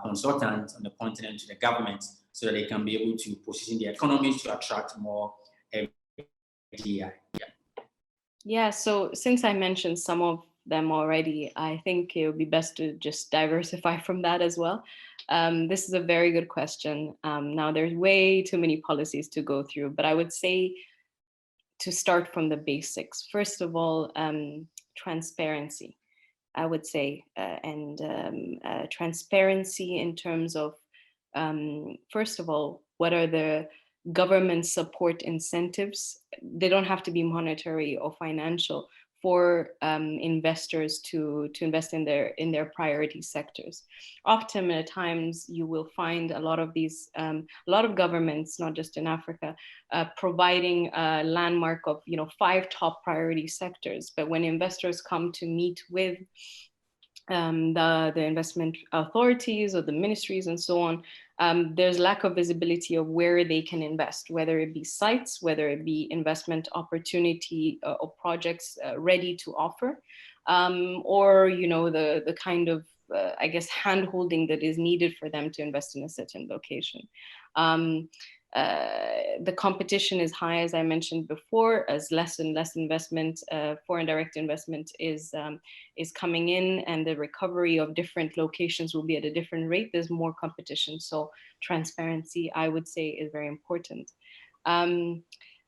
consultant on the continent to the government, so that they can be able to position the economies to attract more FDI? Yeah, so since I mentioned some of them already, I think it would be best to just diversify from that as well. This is a very good question. Now, there's way too many policies to go through, but I would say to start from the basics. First of all, transparency, I would say, and transparency in terms of, first of all, what are the government support incentives? They don't have to be monetary or financial for investors to invest in their priority sectors. Often at times you will find a lot of these, a lot of governments, not just in Africa, providing a landmark of 5 top priority sectors. But when investors come to meet with the investment authorities or the ministries and so on, there's lack of visibility of where they can invest, whether it be sites, whether it be investment opportunity or projects ready to offer, or the kind of I guess hand-holding that is needed for them to invest in a certain location. The competition is high, as I mentioned before, as less and less investment, foreign direct investment is coming in, and the recovery of different locations will be at a different rate. There's more competition. So transparency, I would say, is very important.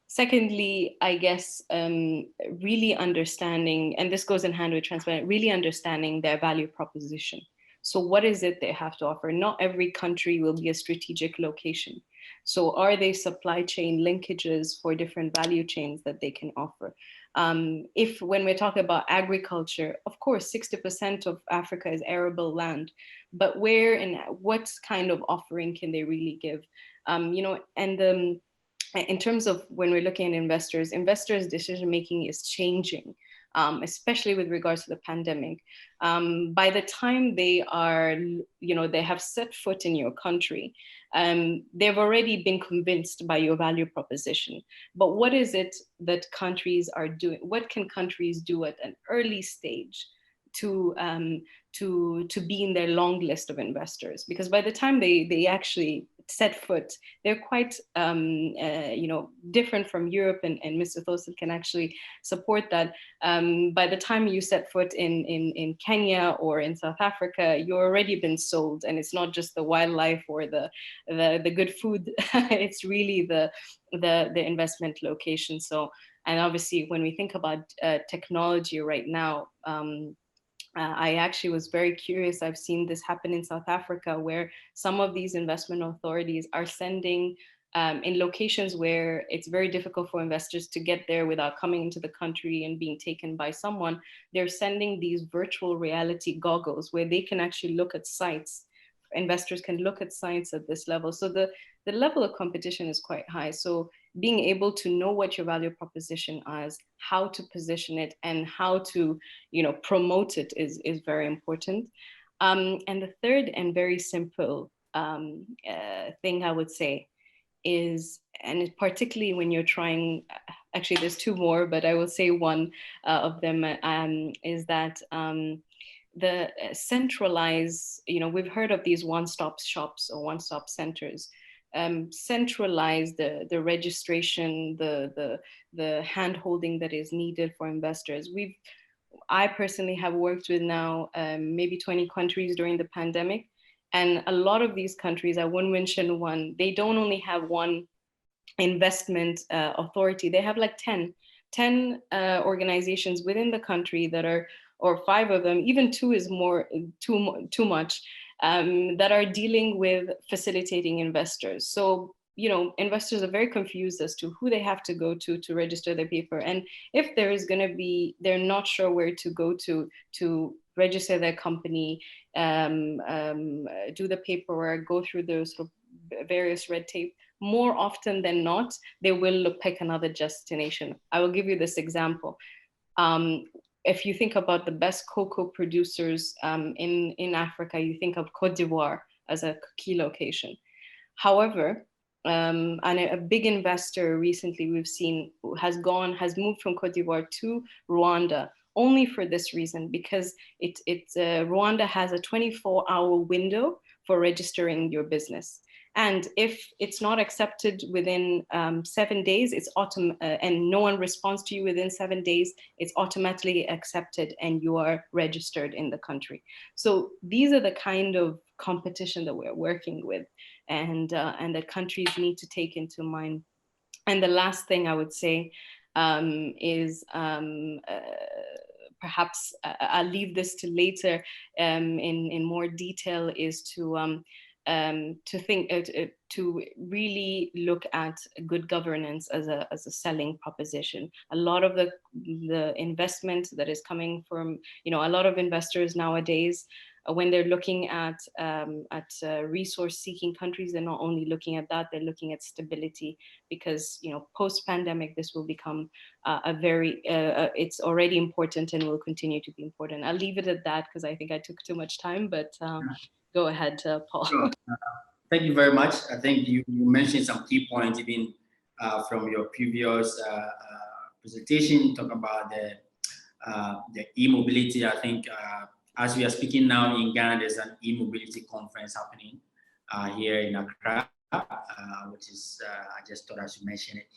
Secondly, I guess really understanding, and this goes in hand with transparency, really understanding their value proposition. So what is it they have to offer? Not every country will be a strategic location. So are they supply chain linkages for different value chains that they can offer? If when we're talking about agriculture, of course, 60% of Africa is arable land, but where and what kind of offering can they really give? In terms of when we're looking at investors' decision-making is changing, especially with regards to the pandemic. By the time they are, they have set foot in your country, they've already been convinced by your value proposition. But what is it that countries are doing? What can countries do at an early stage to be in their long list of investors? Because by the time they actually set foot, they're quite different from Europe, and Mr. Thosil can actually support that. By the time you set foot in Kenya or in South Africa, you've already been sold, and it's not just the wildlife or the good food. It's really the investment location. So, and obviously when we think about technology right now, I actually was very curious. I've seen this happen in South Africa, where some of these investment authorities are sending in locations where it's very difficult for investors to get there without coming into the country and being taken by someone. They're sending these virtual reality goggles where they can actually look at sites. Investors can look at sites at this level. So the level of competition is quite high. So being able to know what your value proposition is, how to position it, and how to promote it is very important. And the third and very simple thing I would say is, and particularly when you're trying, actually there's 2 more, but I will say one of them is that the centralized, we've heard of these one-stop shops or one-stop centers. Centralize the registration, the hand-holding that is needed for investors. I personally have worked with now maybe 20 countries during the pandemic, and a lot of these countries, I won't mention one, they don't only have one investment authority, they have like 10 organizations within the country that are, or 5 of them, even 2 is too much, that are dealing with facilitating investors. So, investors are very confused as to who they have to go to register their paper. And if there is going to be, they're not sure where to go to register their company, do the paperwork, go through those sort of various red tape, more often than not, they will pick another destination. I will give you this example. If you think about the best cocoa producers in Africa, you think of Cote d'Ivoire as a key location. However, and a big investor recently we've seen has moved from Cote d'Ivoire to Rwanda only for this reason, because Rwanda has a 24-hour window for registering your business. And if it's not accepted within 7 days, and no one responds to you within 7 days, it's automatically accepted and you are registered in the country. So these are the kind of competition that we're working with, and that countries need to take into mind. And the last thing I would say is perhaps I'll leave this to later in more detail, is to really look at good governance as a selling proposition. A lot of the investment that is coming from, a lot of investors nowadays, when they're looking at resource-seeking countries, they're not only looking at that, they're looking at stability, because post-pandemic this will become it's already important and will continue to be important. I'll leave it at that because I think I took too much time, but go ahead, Paul. Sure. Thank you very much. I think you mentioned some key points even from your previous presentation. Talk about the e-mobility. I think as we are speaking now in Ghana, there's an e-mobility conference happening here in Accra, which is, I just thought I should mention it.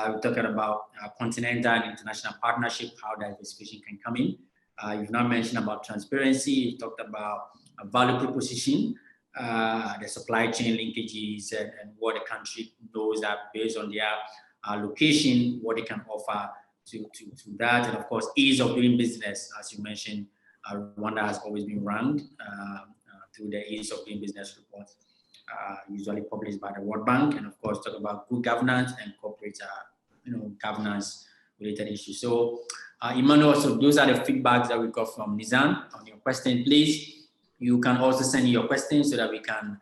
We're talking about continental and international partnership, how diversification can come in. You've now mentioned about transparency. You've talked about a value proposition, the supply chain linkages, and what the country knows that based on their location, what they can offer to that. And of course, ease of doing business, as you mentioned, Rwanda has always been ranked through the ease of doing business reports, usually published by the World Bank, and of course, talk about good governance and corporate, governance related issues. So, Emmanuel, so those are the feedbacks that we got from Nizam on your question. Please, you can also send your questions so that we can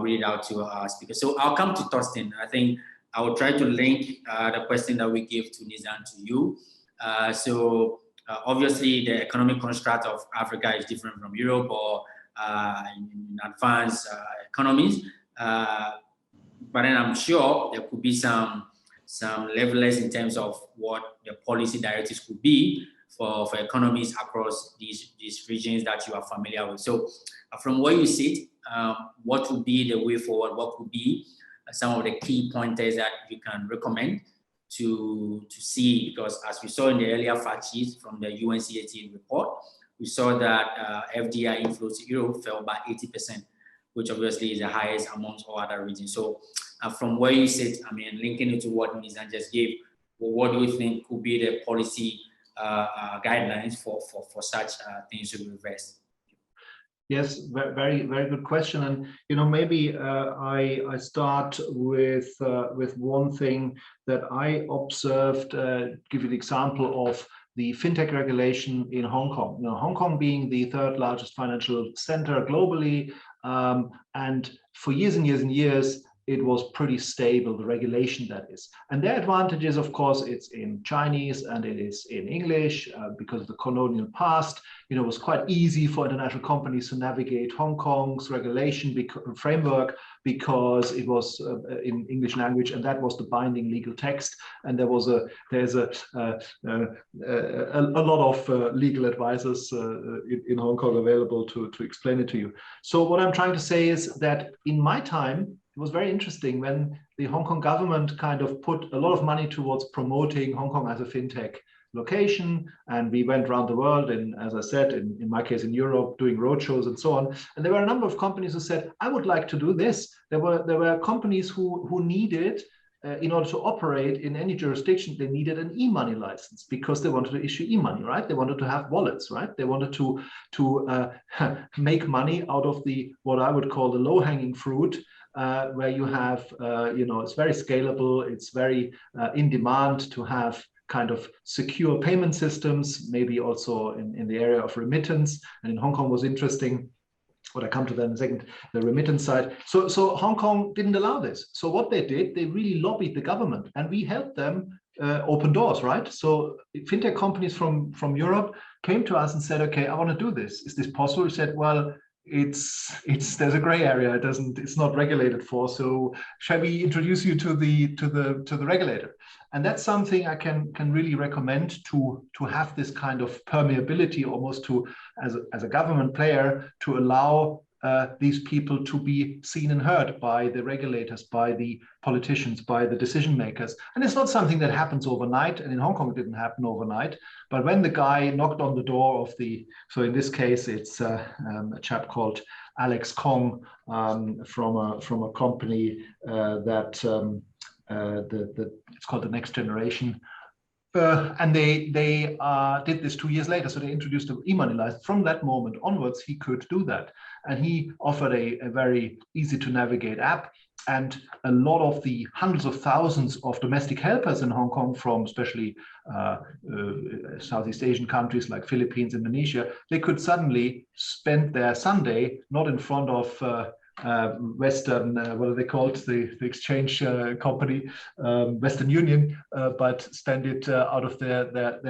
read it out to our speakers. So I'll come to Thorsten. I think I will try to link the question that we gave to Nizam to you. Obviously, the economic construct of Africa is different from Europe or in advanced economies. But then I'm sure there could be some levelers in terms of what the policy directives could be for economies across these regions that you are familiar with. So from where you sit, what would be the way forward? What could be some of the key pointers that you can recommend to see? Because as we saw in the earlier fact sheets from the UNCTAD report, we saw that FDI inflows to Europe fell by 80%, which obviously is the highest amongst all other regions. So from where you sit, I mean, linking it to what Nizam just gave, what do you think could be the policy guidelines for such things to be reversed? Yes, very, very good question. And maybe I start with one thing that I observed. Give you the example of the fintech regulation in Hong Kong. Hong Kong being the third largest financial center globally, and for years and years and years, it was pretty stable, the regulation that is. And their advantage is, of course, it's in Chinese and it is in English because of the colonial past. It was quite easy for international companies to navigate Hong Kong's regulation framework because it was in English language, and that was the binding legal text. And there's a lot of legal advisors in Hong Kong available to explain it to you. So what I'm trying to say is that in my time, it was very interesting when the Hong Kong government kind of put a lot of money towards promoting Hong Kong as a fintech location, and we went around the world, and as I said, in my case in Europe, doing roadshows and so on. And there were a number of companies who said, I would like to do this. There were companies who needed, in order to operate in any jurisdiction, they needed an e-money license because they wanted to issue e-money, right? They wanted to have wallets, right? They wanted to make money out of what I would call the low-hanging fruit, where you have, it's very scalable, it's very in demand to have kind of secure payment systems, maybe also in the area of remittance. And in Hong Kong was interesting, but I come to that in a second, the remittance side. So Hong Kong didn't allow this. So what they did, they really lobbied the government, and we helped them open doors, right? So fintech companies from Europe came to us and said, okay, I want to do this. Is this possible? We said, well, there's a gray area. It's not regulated for. So shall we introduce you to the regulator? And that's something I can really recommend, to have this kind of permeability, almost to as a government player, to allow these people to be seen and heard by the regulators, by the politicians, by the decision makers. And it's not something that happens overnight. And in Hong Kong, it didn't happen overnight. But when the guy knocked on the door of so in this case, it's a chap called Alex Kong from a company that it's called the Next Generation. And they did this 2 years later. So they introduced the e-money license. From that moment onwards, he could do that. And he offered a very easy to navigate app. And a lot of the hundreds of thousands of domestic helpers in Hong Kong, from especially Southeast Asian countries like Philippines, Indonesia, they could suddenly spend their Sunday not in front of Western, what are they called, the exchange company, Western Union, but spend it out of their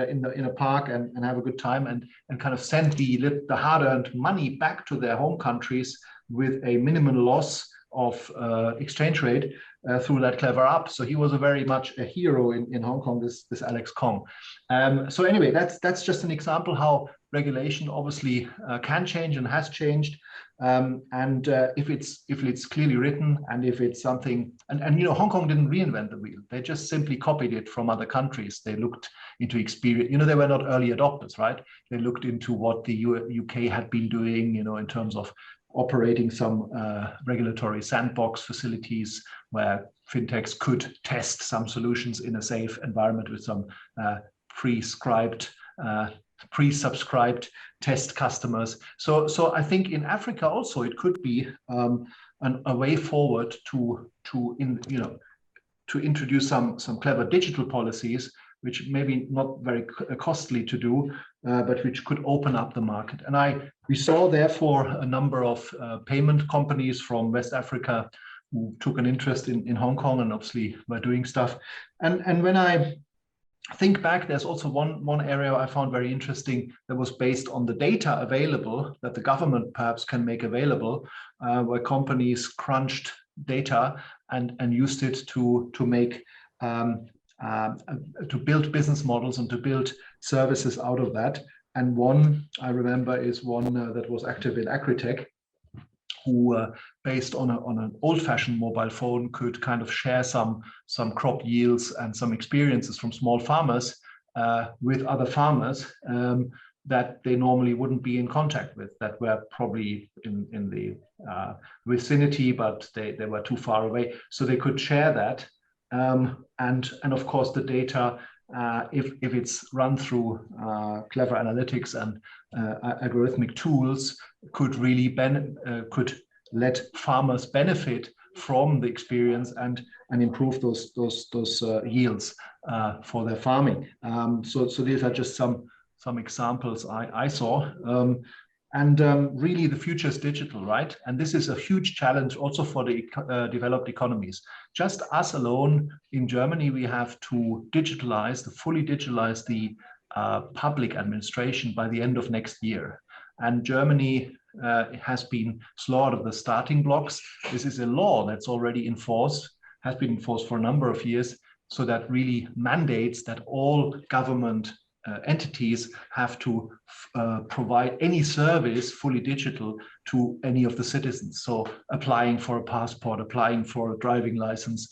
in a park and have a good time, and kind of send the hard-earned money back to their home countries with a minimal loss of exchange rate through that clever app. So he was very much a hero in Hong Kong, this Alex Kong. So anyway, that's just an example how regulation obviously can change and has changed. And if it's clearly written, and if it's something, and Hong Kong didn't reinvent the wheel. They just simply copied it from other countries. They looked into experience. They were not early adopters, right? They looked into what the UK had been doing, in terms of operating some regulatory sandbox facilities where fintechs could test some solutions in a safe environment with some pre-subscribed test customers. So I think in Africa also it could be a way forward to introduce some clever digital policies, which maybe not very costly to do, but which could open up the market. And we saw therefore a number of payment companies from West Africa who took an interest in Hong Kong, and obviously were doing stuff. And when I think back, there's also one area I found very interesting that was based on the data available that the government perhaps can make available, where companies crunched data and used it to make to build business models and to build services out of that. And one I remember is one that was active in agritech, who based on an old-fashioned mobile phone could kind of share some crop yields and some experiences from small farmers with other farmers that they normally wouldn't be in contact with, that were probably in the vicinity, but they were too far away. So they could share that. And of course the data, if it's run through clever analytics and algorithmic tools, could really could let farmers benefit from the experience and improve those yields for their farming. So these are just some examples I saw. And really the future is digital, right? And this is a huge challenge also for the developed economies. Just us alone in Germany, we have to fully digitalize the public administration by the end of next year. And Germany has been slow out of the starting blocks. This is a law that's already enforced, has been enforced for a number of years, so that really mandates that all government entities have to provide any service fully digital to any of the citizens. So applying for a passport, applying for a driving license,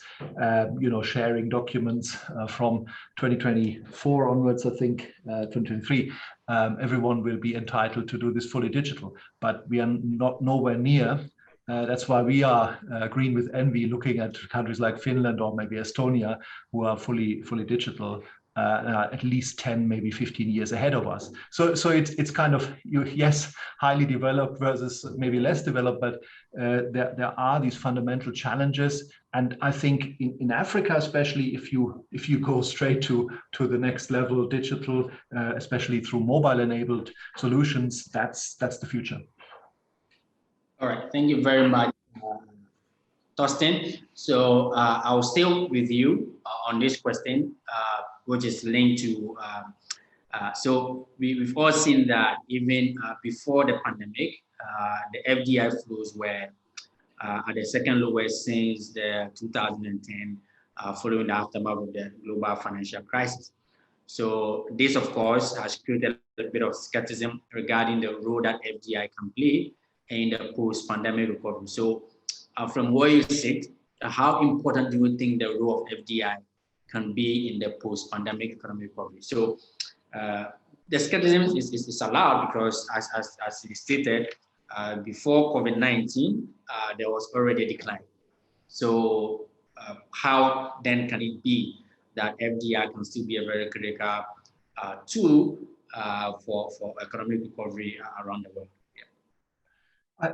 sharing documents from 2024 onwards, I think 2023, everyone will be entitled to do this fully digital, but we are nowhere near. That's why we are green with envy, looking at countries like Finland or maybe Estonia, who are fully digital. at least 10, maybe 15 years ahead of us. So it's kind of, yes, highly developed versus maybe less developed, but there are these fundamental challenges. And I think in Africa, especially if you go straight to the next level, digital, especially through mobile-enabled solutions, that's the future. All right, thank you very much, Thorsten. So I'll stay with you on this question, which is linked to, so we've all seen that even before the pandemic, the FDI flows were at the second lowest since the 2010, following the aftermath of the global financial crisis. So this, of course, has created a bit of skepticism regarding the role that FDI can play in the post-pandemic recovery. So from where you sit, how important do you think the role of FDI can be in the post-pandemic economic recovery? So the skepticism is allowed because, as you stated, before COVID-19, there was already a decline. So how then can it be that FDI can still be a very critical tool for economic recovery around the world?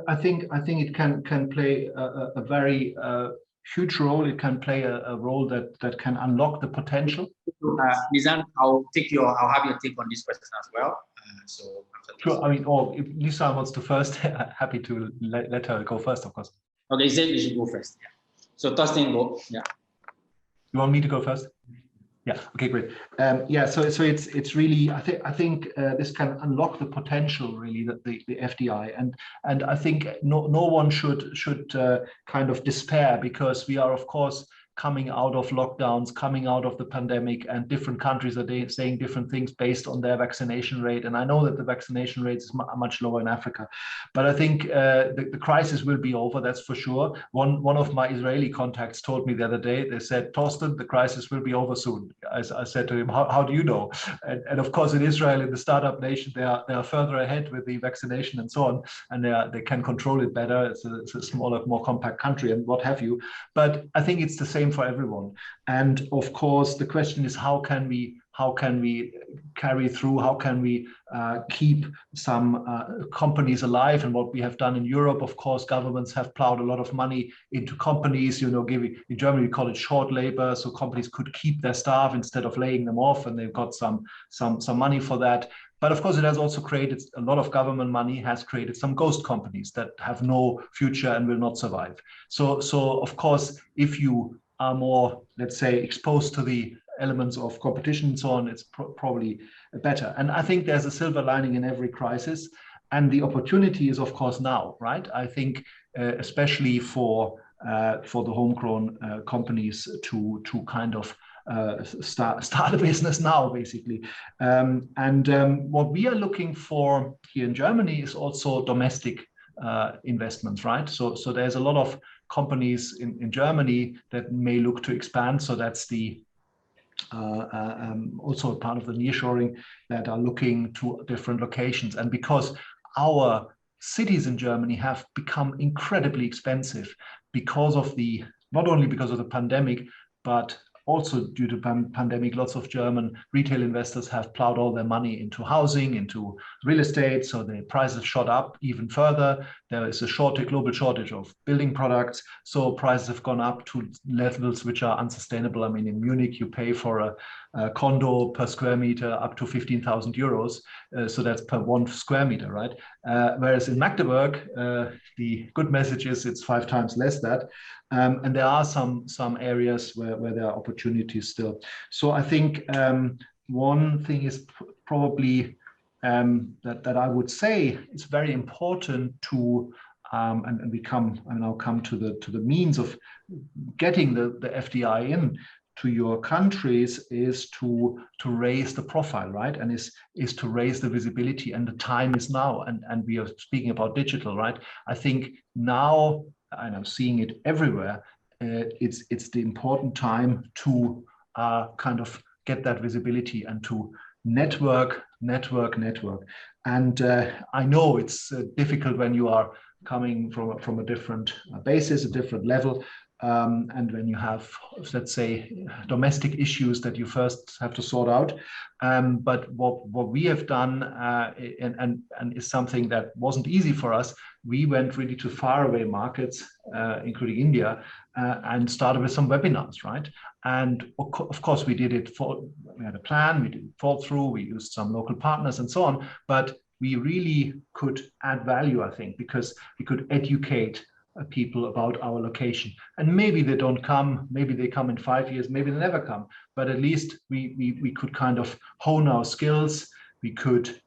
I think it can play a very huge role. It can play a role that can unlock the potential. Nizam, I'll have your take on this question as well. So sure. I mean, or if Lisa wants to first, happy to let her go first, of course. Okay, Zane, you should go first. Yeah. So Thorsten, go. Yeah. You want me to go first? Yeah. Okay. Great. Yeah. So it's really, I think this can unlock the potential really that the FDI, and I think no one should kind of despair, because we are of course coming out of lockdowns, coming out of the pandemic, and different countries are saying different things based on their vaccination rate. And I know that the vaccination rate is much lower in Africa, but I think the crisis will be over, that's for sure. One of my Israeli contacts told me the other day, they said, Thorsten, the crisis will be over soon. I said to him, how do you know? And of course in Israel, in the startup nation, they are further ahead with the vaccination and so on, and they can control it better. It's a smaller, more compact country and what have you. But I think it's the same for everyone. And of course, the question is, how can we carry through? How can we keep some companies alive? And what we have done in Europe, of course, governments have plowed a lot of money into companies, giving, in Germany, we call it short labor. So companies could keep their staff instead of laying them off, and they've got some money for that. But of course, it has also created a lot of government money, has created some ghost companies that have no future and will not survive. So of course, if you are more, let's say, exposed to the elements of competition and so on, it's probably better. And I think there's a silver lining in every crisis, and the opportunity is, of course, now, right? I think especially for the homegrown companies to kind of start a business now, basically. What we are looking for here in Germany is also domestic investments, right? So there's a lot of companies in Germany that may look to expand. So that's the also part of the nearshoring, that are looking to different locations. And because our cities in Germany have become incredibly expensive because of not only because of the pandemic, but also due to pandemic, lots of German retail investors have plowed all their money into housing, into real estate. So the prices shot up even further. There is a global shortage of building products. So prices have gone up to levels which are unsustainable. I mean, in Munich, you pay for a condo per square meter up to 15,000 euros. So that's per 1 square meter, right? Whereas in Magdeburg, the good message is it's 5 times less that. And there are some areas where there are opportunities still. So I think one thing is probably that I would say it's very important to, and we now come to the means of getting the FDI in to your countries, is to raise the profile, right? And is to raise the visibility, and the time is now. And we are speaking about digital, right? I think now, and I'm seeing it everywhere, it's the important time to kind of get that visibility and to network. And I know it's difficult when you are coming from a different basis, a different level. and when you have, let's say, domestic issues that you first have to sort out. But what we have done, and is something that wasn't easy for us, we went really to faraway markets, including India, and started with some webinars, right? And of course, we did it we had a plan, we did it fall through, we used some local partners and so on, but we really could add value, I think, because we could educate people about our location. And maybe they don't come, maybe they come in 5 years, maybe they never come, but at least we could kind of hone our skills, we could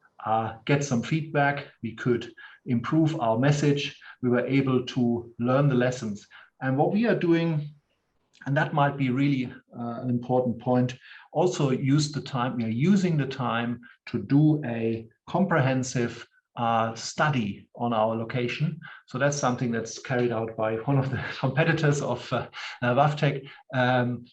get some feedback, we could improve our message, we were able to learn the lessons. And what we are doing, and that might be really an important point, also use the time, we are using the time to do a comprehensive study on our location. So that's something that's carried out by one of the competitors of WAFTEC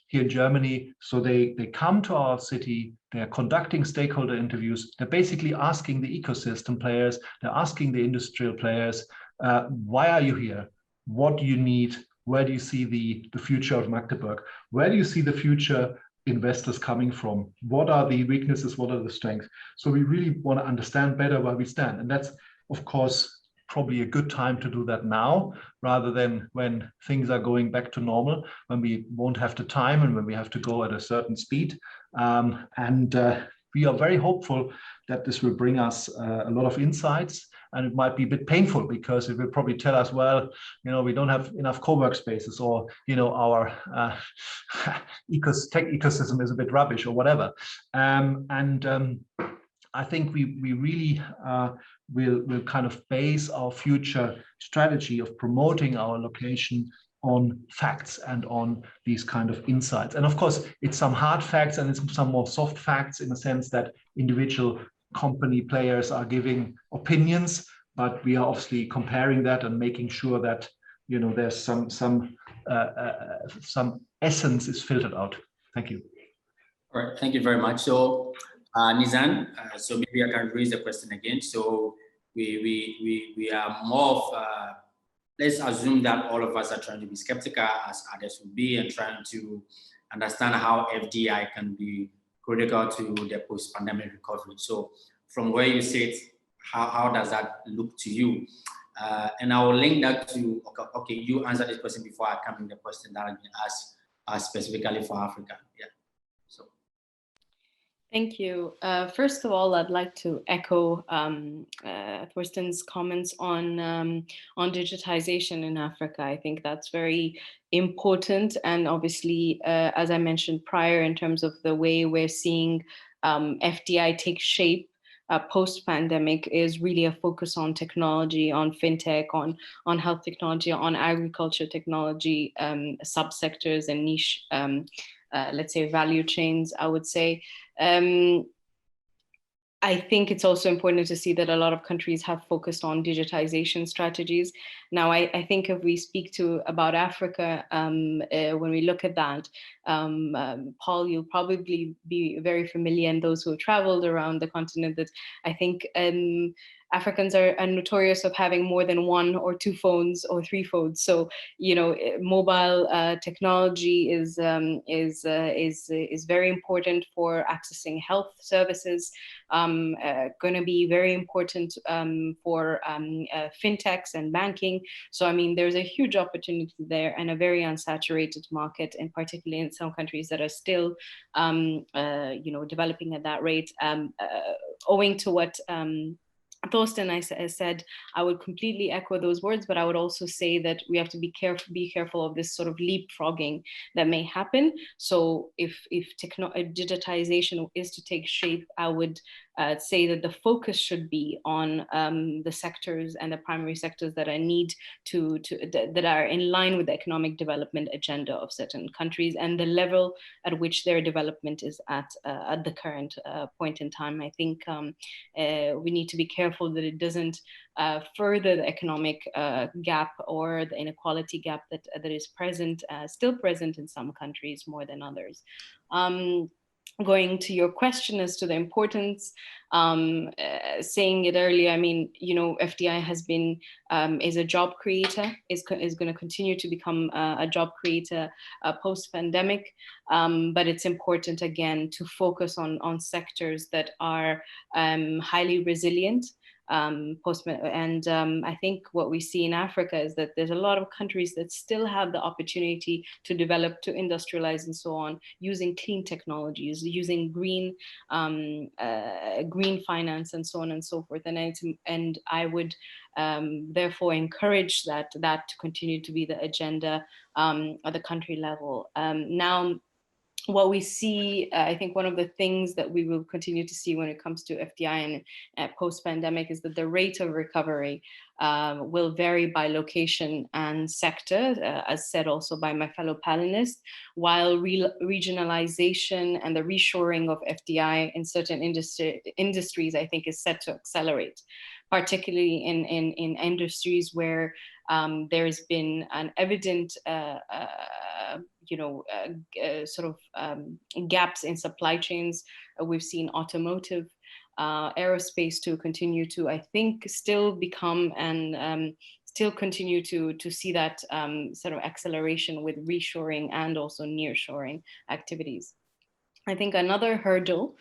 here in Germany. So they come to our city, they're conducting stakeholder interviews, they're basically asking the ecosystem players, they're asking the industrial players, why are you here? What do you need? Where do you see the future of Magdeburg? Where do you see the future investors coming from? What are the weaknesses? What are the strengths? So we really want to understand better where we stand. And that's, of course, probably a good time to do that now, rather than when things are going back to normal, when we won't have the time and when we have to go at a certain speed. We are very hopeful that this will bring us a lot of insights. And it might be a bit painful because it will probably tell us, well, we don't have enough co-work spaces, or, our tech ecosystem is a bit rubbish, or whatever. I think we really will kind of base our future strategy of promoting our location on facts and on these kind of insights. And of course, it's some hard facts and it's some more soft facts, in the sense that individual company players are giving opinions, but we are obviously comparing that and making sure that there's some essence is filtered out. Thank you. All right, thank you very much. So Nizan, so maybe I can raise the question again. So we are more of let's assume that all of us are trying to be skeptical, as others will be, and trying to understand how FDI can be critical to the post-pandemic recovery. So from where you sit, how does that look to you? And I will link that to, okay, you answered this question before I come in the question that has been asked specifically for Africa. Yeah. So. Thank you. First of all, I'd like to echo Thorsten's comments on digitization in Africa. I think that's very important. And obviously, as I mentioned prior, in terms of the way we're seeing FDI take shape post-pandemic, is really a focus on technology, on fintech, on health technology, on agriculture technology, subsectors and niche, let's say, value chains, I would say. I think it's also important to see that a lot of countries have focused on digitization strategies. Now, I think if we speak about Africa, when we look at that, Paul, you'll probably be very familiar, and those who have traveled around the continent, that I think Africans are notorious of having more than one or two phones or three phones. So, mobile technology is very important for accessing health services. Going to be very important for fintechs and banking. So, I mean, there's a huge opportunity there, and a very unsaturated market, and particularly in some countries that are still, developing at that rate, owing to what Thorsten, I said, I would completely echo those words, but I would also say that we have to be careful of this sort of leapfrogging that may happen. So if digitization is to take shape, I would say that the focus should be on the sectors and the primary sectors that that are in line with the economic development agenda of certain countries, and the level at which their development is at the current point in time. I think we need to be careful that it doesn't further the economic gap or the inequality gap that is still present in some countries more than others. going to your question as to the importance, saying it earlier, I mean, you know, FDI has been, is a job creator, is going to continue to become a job creator post-pandemic, but it's important, again, to focus on sectors that are highly resilient. I think what we see in Africa is that there's a lot of countries that still have the opportunity to develop, to industrialize, and so on, using clean technologies, using green finance, and so on and so forth. And I would therefore encourage that to continue to be the agenda at the country level. Now, what we see, I think one of the things that we will continue to see when it comes to FDI and post-pandemic is that the rate of recovery will vary by location and sector, as said also by my fellow panelists, while regionalization and the reshoring of FDI in certain industries, I think, is set to accelerate, particularly in industries where there's been an evident sort of gaps in supply chains. We've seen automotive, aerospace to continue to, I think, still become and still continue to see that sort of acceleration with reshoring and also nearshoring activities. I think another hurdle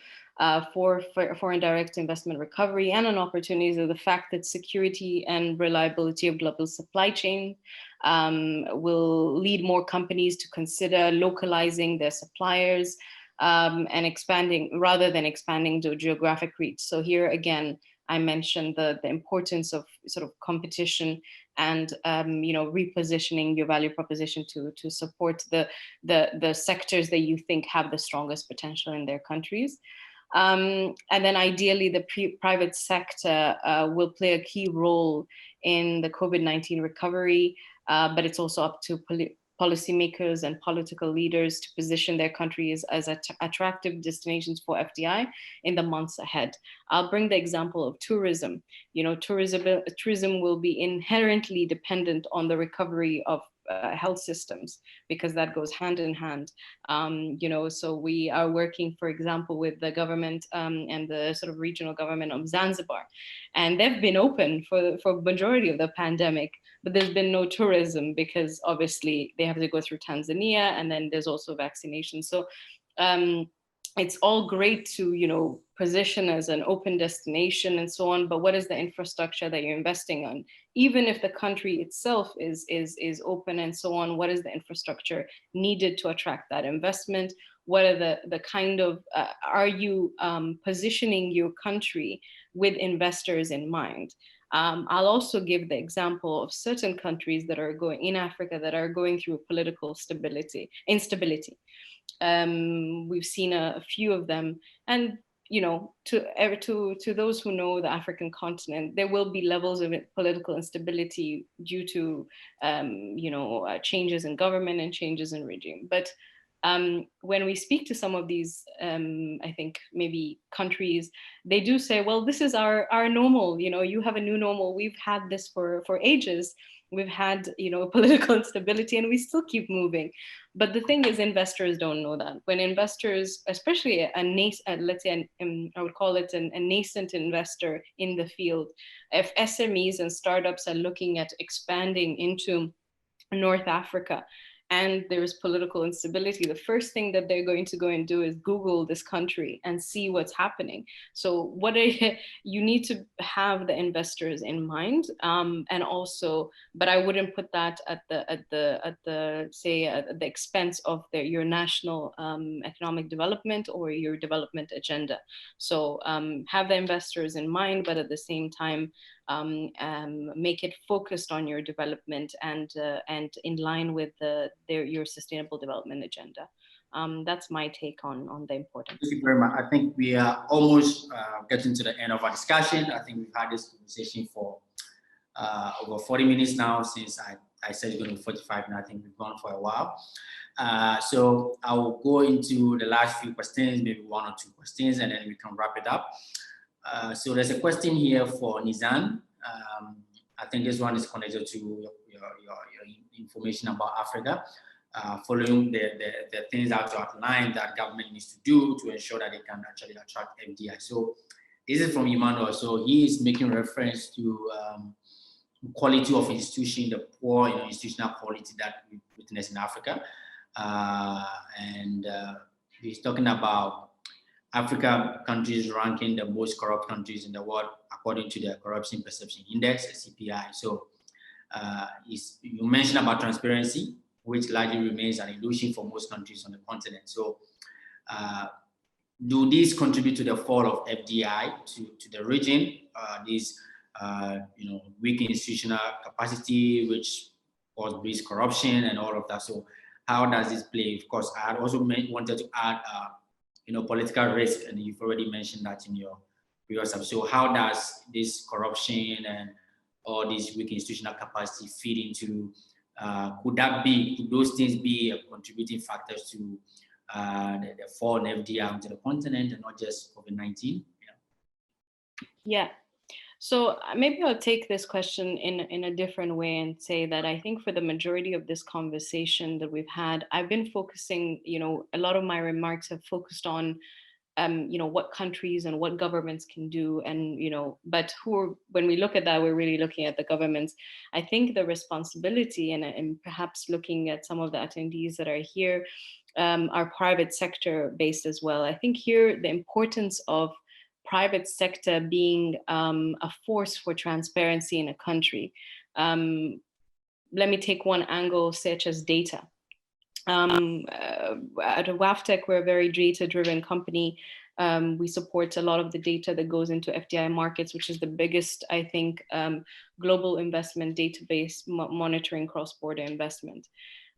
for foreign direct investment recovery and an opportunity is the fact that security and reliability of global supply chain will lead more companies to consider localizing their suppliers and expanding rather than expanding to geographic reach. So here again, I mentioned the importance of sort of competition and repositioning your value proposition to support the sectors that you think have the strongest potential in their countries. And then ideally, the private sector will play a key role in the COVID-19 recovery, but it's also up to policymakers and political leaders to position their countries as attractive destinations for FDI in the months ahead. I'll bring the example of tourism. You know, tourism will be inherently dependent on the recovery of health systems, because that goes hand in hand. So we are working, for example, with the government and the sort of regional government of Zanzibar, and they've been open for majority of the pandemic, but there's been no tourism because obviously they have to go through Tanzania, and then there's also vaccination. So it's all great to, position as an open destination and so on, but what is the infrastructure that you're investing on? Even if the country itself is open and so on, what is the infrastructure needed to attract that investment? What are the kind of, are you positioning your country with investors in mind? I'll also give the example of certain countries that are in Africa that are going through political instability. We've seen a few of them, and to those who know the African continent, there will be levels of political instability due to changes in government and changes in regime. But when we speak to some of these, I think maybe countries, they do say, well, this is our normal, you have a new normal. We've had this for ages. We've had, political instability, and we still keep moving. But the thing is, investors don't know that. When investors, especially let's say, I would call it a nascent investor in the field, if SMEs and startups are looking at expanding into North Africa, and there's political instability, the first thing that they're going to go and do is Google this country and see what's happening. So you need to have the investors in mind, and also, but I wouldn't put that at the expense of your national economic development or your development agenda. So have the investors in mind, but at the same time, make it focused on your development and in line with your sustainable development agenda. That's my take on the importance. Thank you very much. I think we are almost getting to the end of our discussion. I think we've had this conversation for over 40 minutes now, since I said it's going to be 45, and I think we've gone for a while. So I will go into the last few questions, maybe one or two questions, and then we can wrap it up. So there's a question here for Nizan. I think this one is connected to your information about Africa. following the things that to outline that government needs to do to ensure that they can actually attract FDI. So this is from Emmanuel. So he is making reference to quality of institution, the poor institutional quality that we witness in Africa. And he's talking about Africa countries ranking the most corrupt countries in the world according to the Corruption Perception Index, CPI. So you mentioned about transparency, which largely remains an illusion for most countries on the continent. So do these contribute to the fall of FDI to the region? These weak institutional capacity, which cause breeds corruption and all of that. So how does this play? Of course, I also wanted to add, political risk, and you've already mentioned that in your previous episode. So how does this corruption and all these weak institutional capacity feed into? Could those things be contributing factors to the fall in FDI onto the continent and not just COVID-19? Yeah. So maybe I'll take this question in a different way and say that I think for the majority of this conversation that we've had, I've been focusing, a lot of my remarks have focused on, what countries and what governments can do. And, but when we look at that, we're really looking at the governments. I think the responsibility and perhaps looking at some of the attendees that are here are private sector based as well. I think here the importance of private sector being a force for transparency in a country. Let me take one angle, such as data. At WAFTEC, we're a very data-driven company. We support a lot of the data that goes into FDI markets, which is the biggest, I think, global investment database monitoring cross-border investment.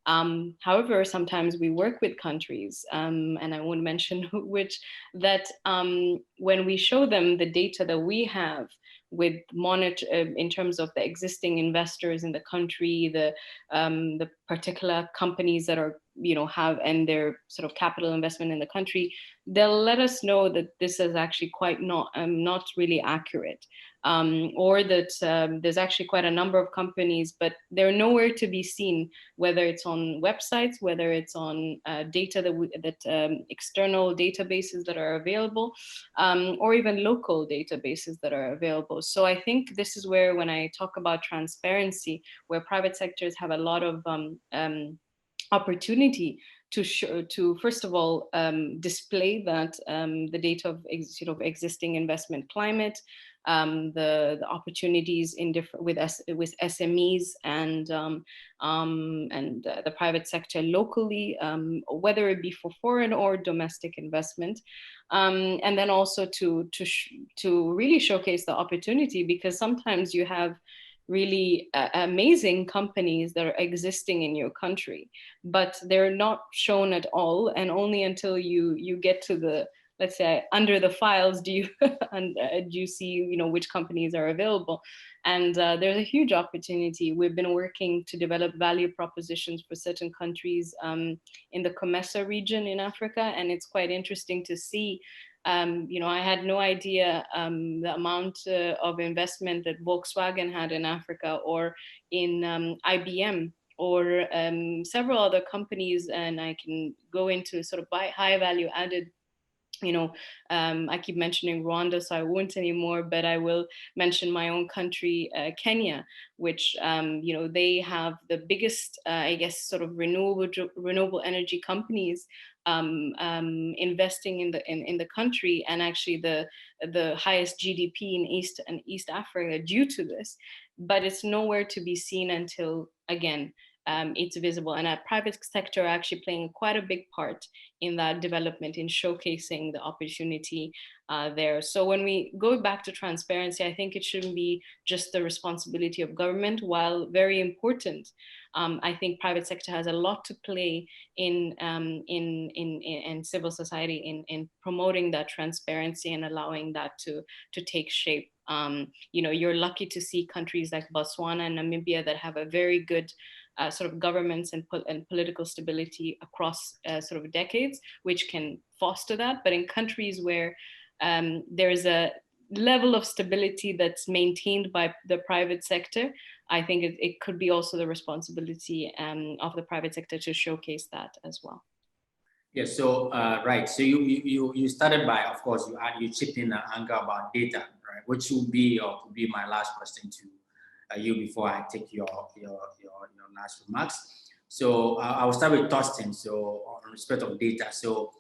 However, sometimes we work with countries, and I won't mention which, that when we show them the data that we have with in terms of the existing investors in the country, the particular companies that are have and their sort of capital investment in the country, they'll let us know that this is actually quite not really accurate, or that there's actually quite a number of companies, but they're nowhere to be seen, whether it's on websites, whether it's on data that external databases that are available, or even local databases that are available. So I think this is where, when I talk about transparency, where private sectors have a lot of opportunity to first of all display that the data of existing investment climate, the opportunities in with SMEs and the private sector locally, whether it be for foreign or domestic investment, and then also to really showcase the opportunity, because sometimes you have really amazing companies that are existing in your country, but they're not shown at all, and only until you get to the, let's say, under the files do you see which companies are available. And there's a huge opportunity. We've been working to develop value propositions for certain countries in the COMESA region in Africa, and it's quite interesting to see. I had no idea the amount of investment that Volkswagen had in Africa, or in IBM, or several other companies, and I can go into sort of high value added. I keep mentioning Rwanda, so I won't anymore, but I will mention my own country, Kenya, which, they have the biggest, I guess, sort of renewable energy companies investing in the country, and actually the highest GDP in East Africa due to this. But it's nowhere to be seen until, again, it's visible, and a private sector actually playing quite a big part in that development, in showcasing the opportunity there. So when we go back to transparency, I think it shouldn't be just the responsibility of government, while very important. I think private sector has a lot to play in civil society in promoting that transparency and allowing that to take shape. You're lucky to see countries like Botswana and Namibia that have a very good sort of governments and political stability across sort of decades, which can foster that. But in countries where there is level of stability that's maintained by the private sector, I think it could be also the responsibility of the private sector to showcase that as well. Yeah, so right. So you started by, of course, you chipped in an angle about data, right? Which will be or could be my last question to you before I take your last remarks. So I will start with Thorsten. So on respect of data, so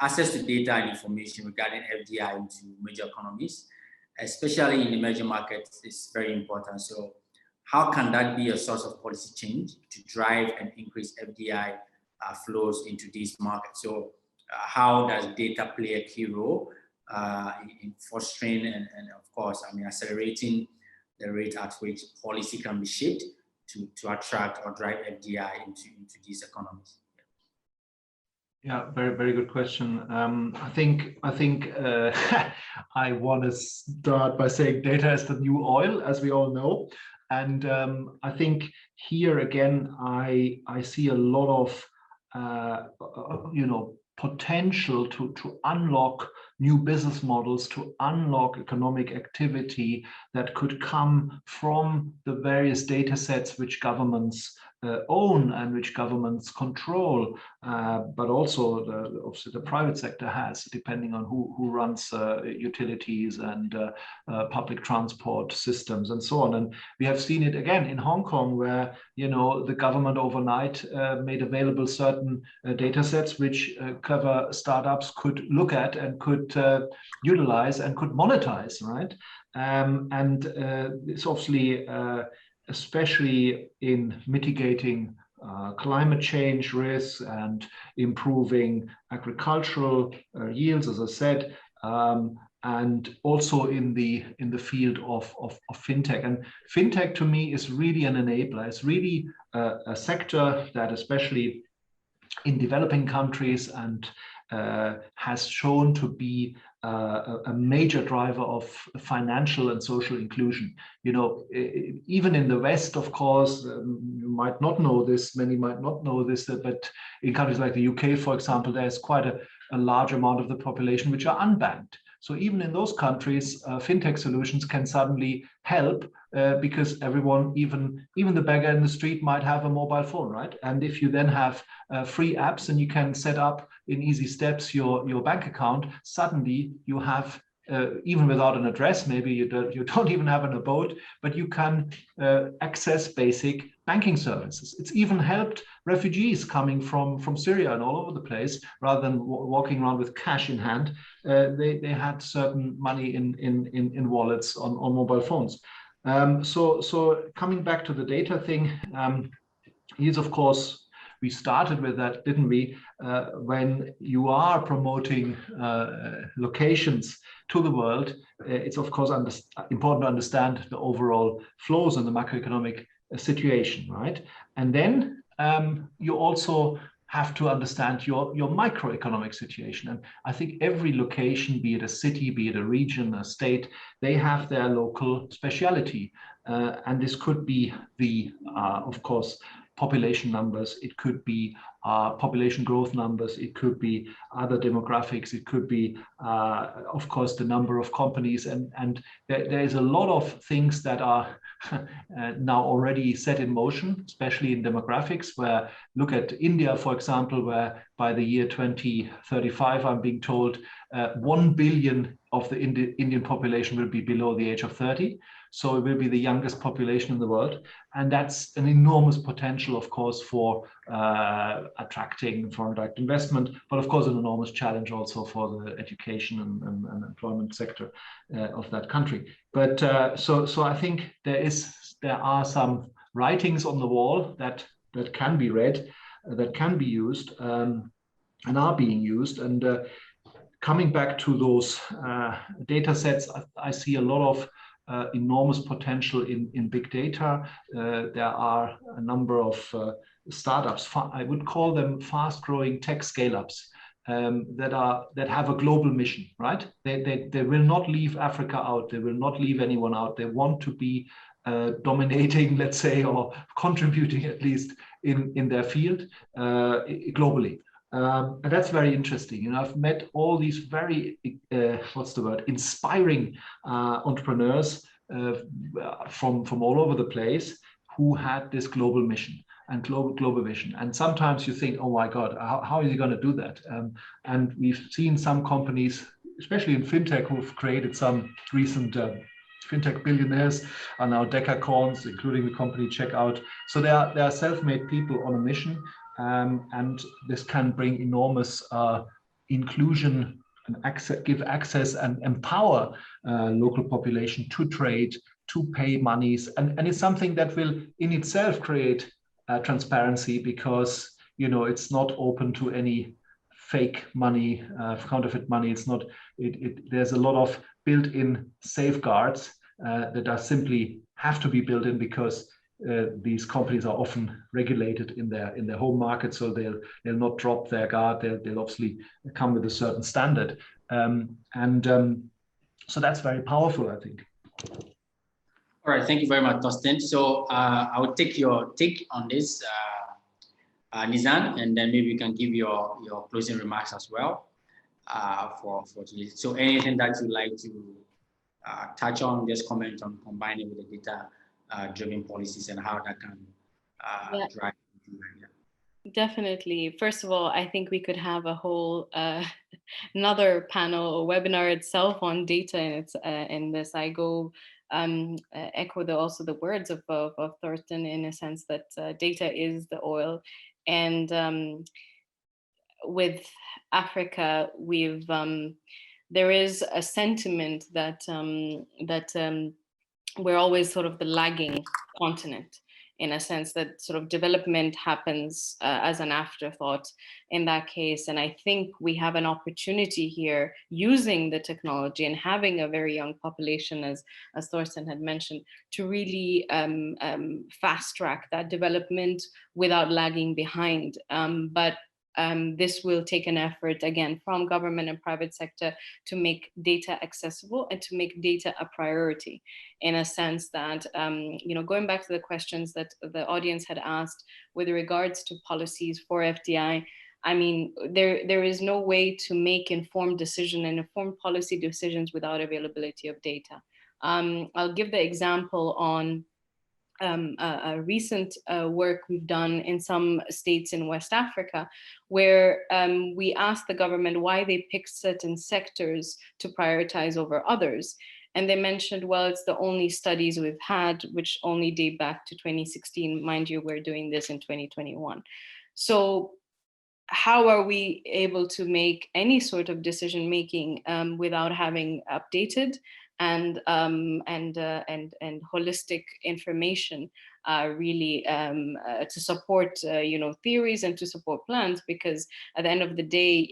access to data and information regarding FDI into major economies, especially in emerging markets, is very important. So how can that be a source of policy change to drive and increase FDI flows into these markets? So how does data play a key role in fostering and of course, I mean, accelerating the rate at which policy can be shaped to attract or drive FDI into these economies? Yeah, very, very good question. I think I want to start by saying data is the new oil, as we all know. And I think here again, I see a lot of potential to unlock new business models, to unlock economic activity that could come from the various data sets which governments own and which governments control, but also obviously the private sector has, depending on who runs utilities and public transport systems and so on. And we have seen it again in Hong Kong, where the government overnight made available certain data sets which clever startups could look at and could utilize and could monetize, right? And it's obviously especially in mitigating climate change risks and improving agricultural yields, as I said, and also in the field of fintech. And fintech to me is really an enabler. It's really a sector that, especially in developing countries, and has shown to be a major driver of financial and social inclusion. Even in the West, of course, you might not know this, many might not know this, but in countries like the UK, for example, there's quite a large amount of the population which are unbanked. So even in those countries, fintech solutions can suddenly help because everyone, even the beggar in the street, might have a mobile phone, right? And if you then have free apps and you can set up in easy steps your bank account, suddenly you have, even without an address, maybe you don't even have an abode, but you can access basic banking services. It's even helped refugees coming from Syria and all over the place, rather than walking around with cash in hand. They had certain money in wallets on mobile phones. So coming back to the data thing, is of course, we started with that, didn't we? When you are promoting locations to the world, it's of course important to understand the overall flows and the macroeconomic situation, right? And then you also have to understand your microeconomic situation. And I think every location, be it a city, be it a region, a state, they have their local speciality. And this could be of course, population numbers, it could be population growth numbers, it could be other demographics, it could be, of course, the number of companies. And there is a lot of things that are now already set in motion, especially in demographics, where look at India, for example, where by the year 2035, I'm being told 1 billion of the Indian population will be below the age of 30. So it will be the youngest population in the world. And that's an enormous potential, of course, for attracting foreign direct investment, but of course, an enormous challenge also for the education and employment sector of that country. But so I think there are some writings on the wall that can be read, that can be used, and are being used. And coming back to those data sets, I see a lot of enormous potential in big data. There are a number of startups, I would call them fast-growing tech scale-ups, that have a global mission, right? They will not leave Africa out. They will not leave anyone out. They want to be dominating, let's say, or contributing at least in their field globally. And that's very interesting. You know, I've met all these very, what's the word, inspiring entrepreneurs from all over the place who had this global mission and global vision. And sometimes you think, oh my God, how is he going to do that? And we've seen some companies, especially in fintech, who've created some recent fintech billionaires are now decacorns, including the company Checkout. So they are self-made people on a mission, and this can bring enormous inclusion and give access and empower local population to trade, to pay monies, and it's something that will in itself create transparency, because you know it's not open to any fake money, counterfeit money. It's not. There's a lot of built-in safeguards that are simply have to be built in, because these companies are often regulated in their home market, so they'll not drop their guard. They'll obviously come with a certain standard, so that's very powerful, I think. All right, thank you very much, Thorsten. So I will take your take on this, Nizan, and then maybe you can give your closing remarks as well for today. So anything that you'd like to touch on, just comment on combining with the data-driven policies and how that can drive. Definitely. First of all, I think we could have a whole another panel or webinar itself on data in this. I go echo also the words of Thorsten, in a sense that data is the oil. And with Africa, there is a sentiment that we're always sort of the lagging continent, in a sense that sort of development happens as an afterthought in that case. And I think we have an opportunity here, using the technology and having a very young population, as Thorsten had mentioned, to really fast track that development without lagging behind. But this will take an effort, again, from government and private sector to make data accessible and to make data a priority, in a sense that, going back to the questions that the audience had asked with regards to policies for FDI, I mean, there is no way to make informed decision and informed policy decisions without availability of data. I'll give the example on a recent work we've done in some states in West Africa, where we asked the government why they picked certain sectors to prioritize over others. And they mentioned, well, it's the only studies we've had, which only date back to 2016. Mind you, we're doing this in 2021. So how are we able to make any sort of decision making without having updated and holistic information, really to support theories and to support plans? Because at the end of the day,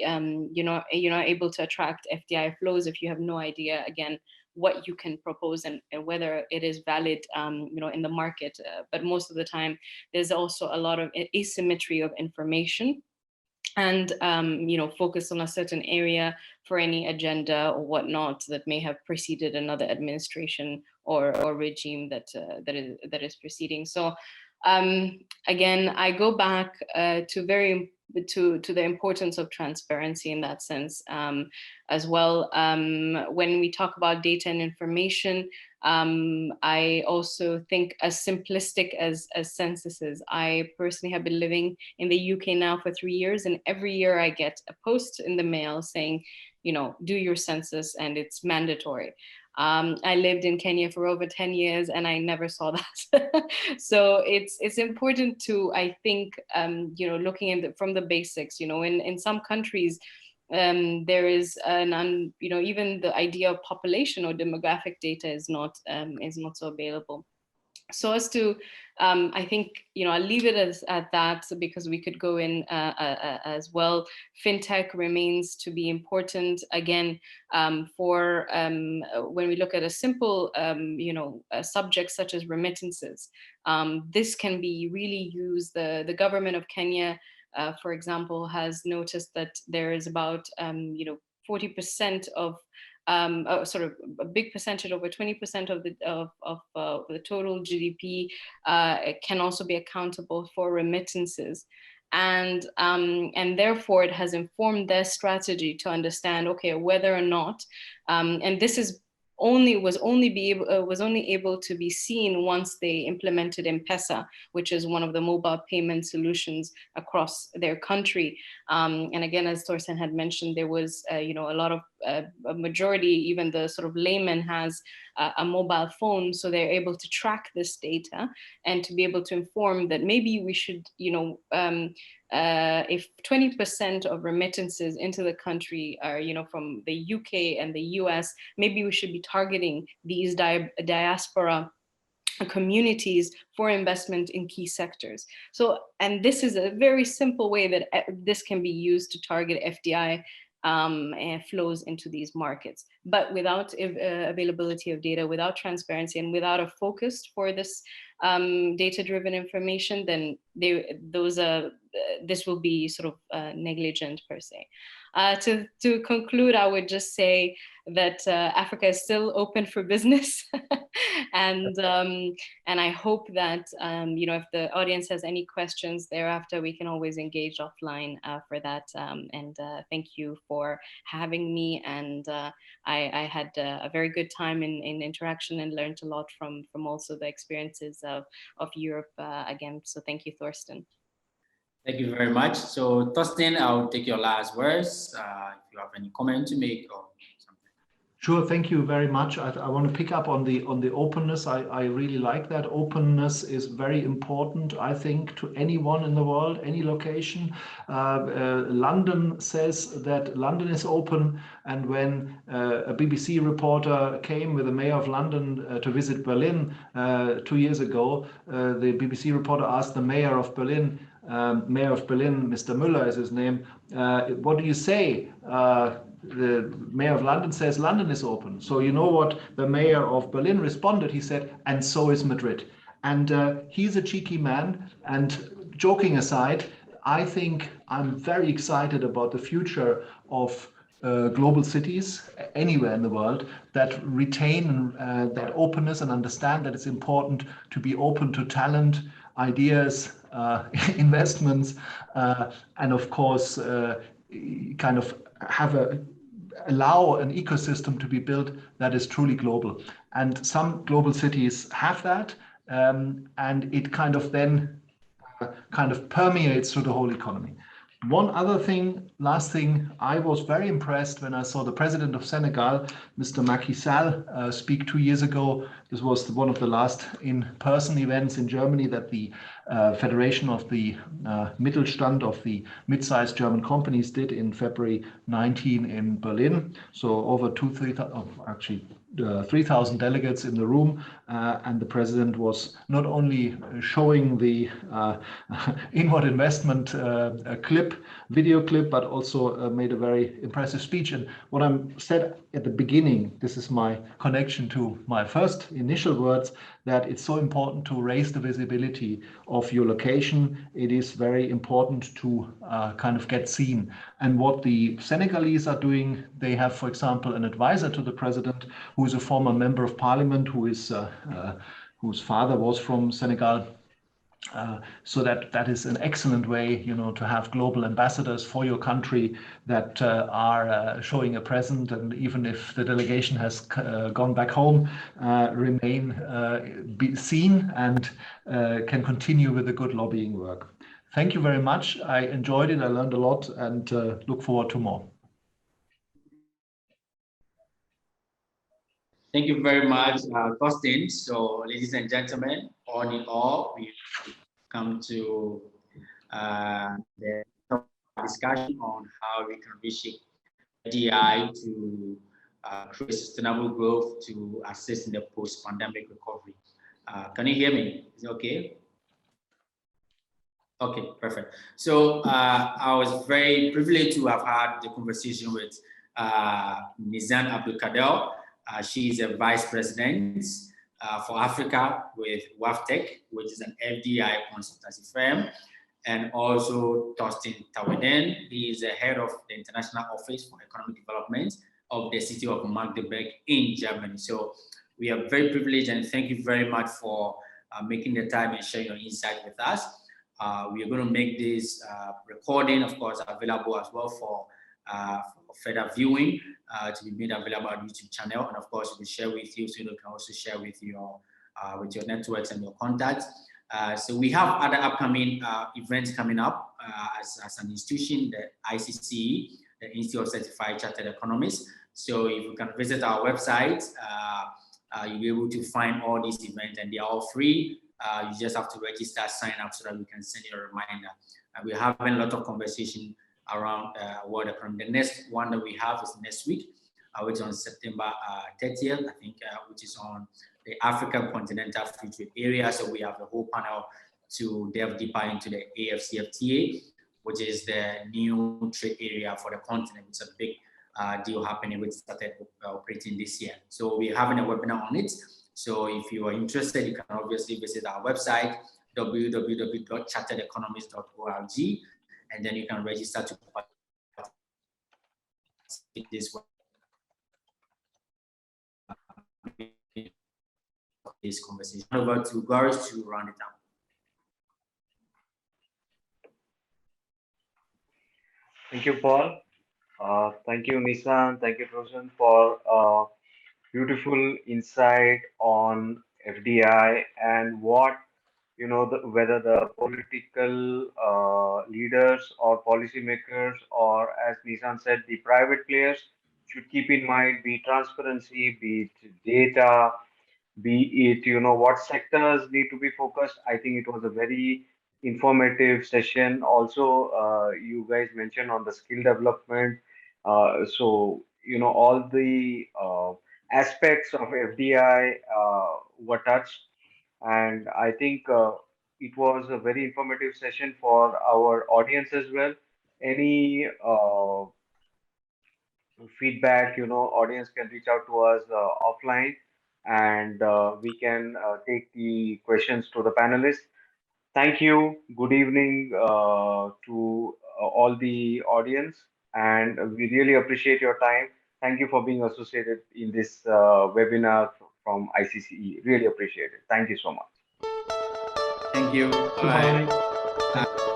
you're not able to attract FDI flows if you have no idea, again, what you can propose and whether it is valid in the market. But most of the time, there's also a lot of asymmetry of information, and focus on a certain area for any agenda or whatnot that may have preceded another administration or regime that is proceeding. So again, I go back to the importance of transparency in that sense as well. When we talk about data and information, I also think as simplistic as censuses. I personally have been living in the UK now for 3 years, and every year I get a post in the mail saying, do your census, and it's mandatory. I lived in Kenya for over 10 years and I never saw that. So it's important to, I think, looking from the basics. In some countries, there is even the idea of population or demographic data is not so available. So as to, I think, I'll leave it at that, because we could go in as well. Fintech remains to be important, again, for when we look at a simple, a subject such as remittances. This can be really used. The government of Kenya, for example, has noticed that there is about 40% of sort of a big percentage, over 20% of the total GDP can also be accountable for remittances. And therefore it has informed their strategy to understand, okay, whether or not, and this is was only able to be seen once they implemented M-Pesa, which is one of the mobile payment solutions across their country. And again, as Thorsten had mentioned, there was a lot of a majority, even the sort of layman has a mobile phone, so they're able to track this data and to be able to inform that maybe we should, if 20% of remittances into the country are, from the UK and the US, maybe we should be targeting these diaspora communities for investment in key sectors. So, and this is a very simple way that this can be used to target FDI flows into these markets. But without availability of data, without transparency, and without a focus for this data-driven information, then this will be sort of negligent per se. To conclude, I would just say that Africa is still open for business, and I hope that if the audience has any questions thereafter, we can always engage offline for that. And thank you for having me. And I had a very good time in interaction and learned a lot from also the experiences of Europe again. So thank you, Thorsten. Thank you very much. So Thorsten, I'll take your last words. If you have any comment to make or something. Sure, thank you very much. I want to pick up on the openness. I really like that. Openness is very important, I think, to anyone in the world, any location. London says that London is open, and when a BBC reporter came with the mayor of London to visit Berlin 2 years ago, the BBC reporter asked the mayor of Berlin, Mr. Müller is his name, what do you say? The mayor of London says London is open. So you know what the mayor of Berlin responded? He said, and so is Madrid. And he's a cheeky man. And joking aside, I think I'm very excited about the future of global cities anywhere in the world that retain that openness and understand that it's important to be open to talent, ideas, investments, and of course, kind of allow an ecosystem to be built that is truly global. And some global cities have that, and it kind of then permeates through the whole economy. One other thing, last thing, I was very impressed when I saw the president of Senegal, Mr. Macky Sall, speak 2 years ago. This was one of the last in-person events in Germany that the Federation of the Mittelstand of the mid-sized German companies did in February 19 in Berlin. So over 3,000 delegates in the room, and the president was not only showing the inward investment video clip, but also made a very impressive speech. And what I said at the beginning, this is my connection to my first initial words, that it's so important to raise the visibility of your location. It is very important to get seen. And what the Senegalese are doing, they have, for example, an advisor to the president who is a former member of parliament, whose father was from Senegal. So that is an excellent way, to have global ambassadors for your country that are showing a presence, and even if the delegation has gone back home, remain be seen and can continue with the good lobbying work. Thank you very much. I enjoyed it. I learned a lot, and look forward to more. Thank you very much, Thorsten. So, ladies and gentlemen, all in all, we've come to the discussion on how we can reshape DI to create sustainable growth to assist in the post-pandemic recovery. Can you hear me? Is it okay? Okay, perfect. So I was very privileged to have had the conversation with Nizan Abdulkader. She is a vice president for Africa with WAFTEC, which is an FDI consultancy firm, and also Thorsten Taweden. He is the head of the International Office for Economic Development of the city of Magdeburg in Germany. So we are very privileged, and thank you very much for making the time and sharing your insight with us. We are going to make this recording, of course, available as well for further viewing to be made available on YouTube channel, and of course, we'll share with you so you can also share with your networks and your contacts. So we have other upcoming events coming up as an institution, the ICCE, the Institute of Certified Chartered Economists. So if you can visit our website, you'll be able to find all these events, and they are all free. You just have to register, sign up so that we can send you a reminder. We're having a lot of conversation around World Economy. The next one that we have is next week, which is on September 30th, I think, which is on the African Continental Free Trade Area. So we have a whole panel to delve deeper into the AFCFTA, which is the new trade area for the continent. It's a big deal happening, which started operating this year. So we're having a webinar on it. So if you are interested, you can obviously visit our website, www.charteredeconomist.org, and then you can register to participate in this conversation. Over to Goris to round it up. Thank you, Paul. Thank you, Nissan. Thank you, Rosen, for beautiful insight on FDI and what, whether the political leaders or policymakers, or as Nissan said, the private players should keep in mind, be transparency, be it data, be it, what sectors need to be focused. I think it was a very informative session. Also, you guys mentioned on the skill development. So, all the aspects of FDI were touched. And I think it was a very informative session for our audience as well. Any feedback, audience can reach out to us offline, and we can take the questions to the panelists. Thank you. Good evening to all the audience, and we really appreciate your time. Thank you for being associated in this webinar from ICCE. Really appreciate it. Thank you so much. Thank you. Goodbye. Bye.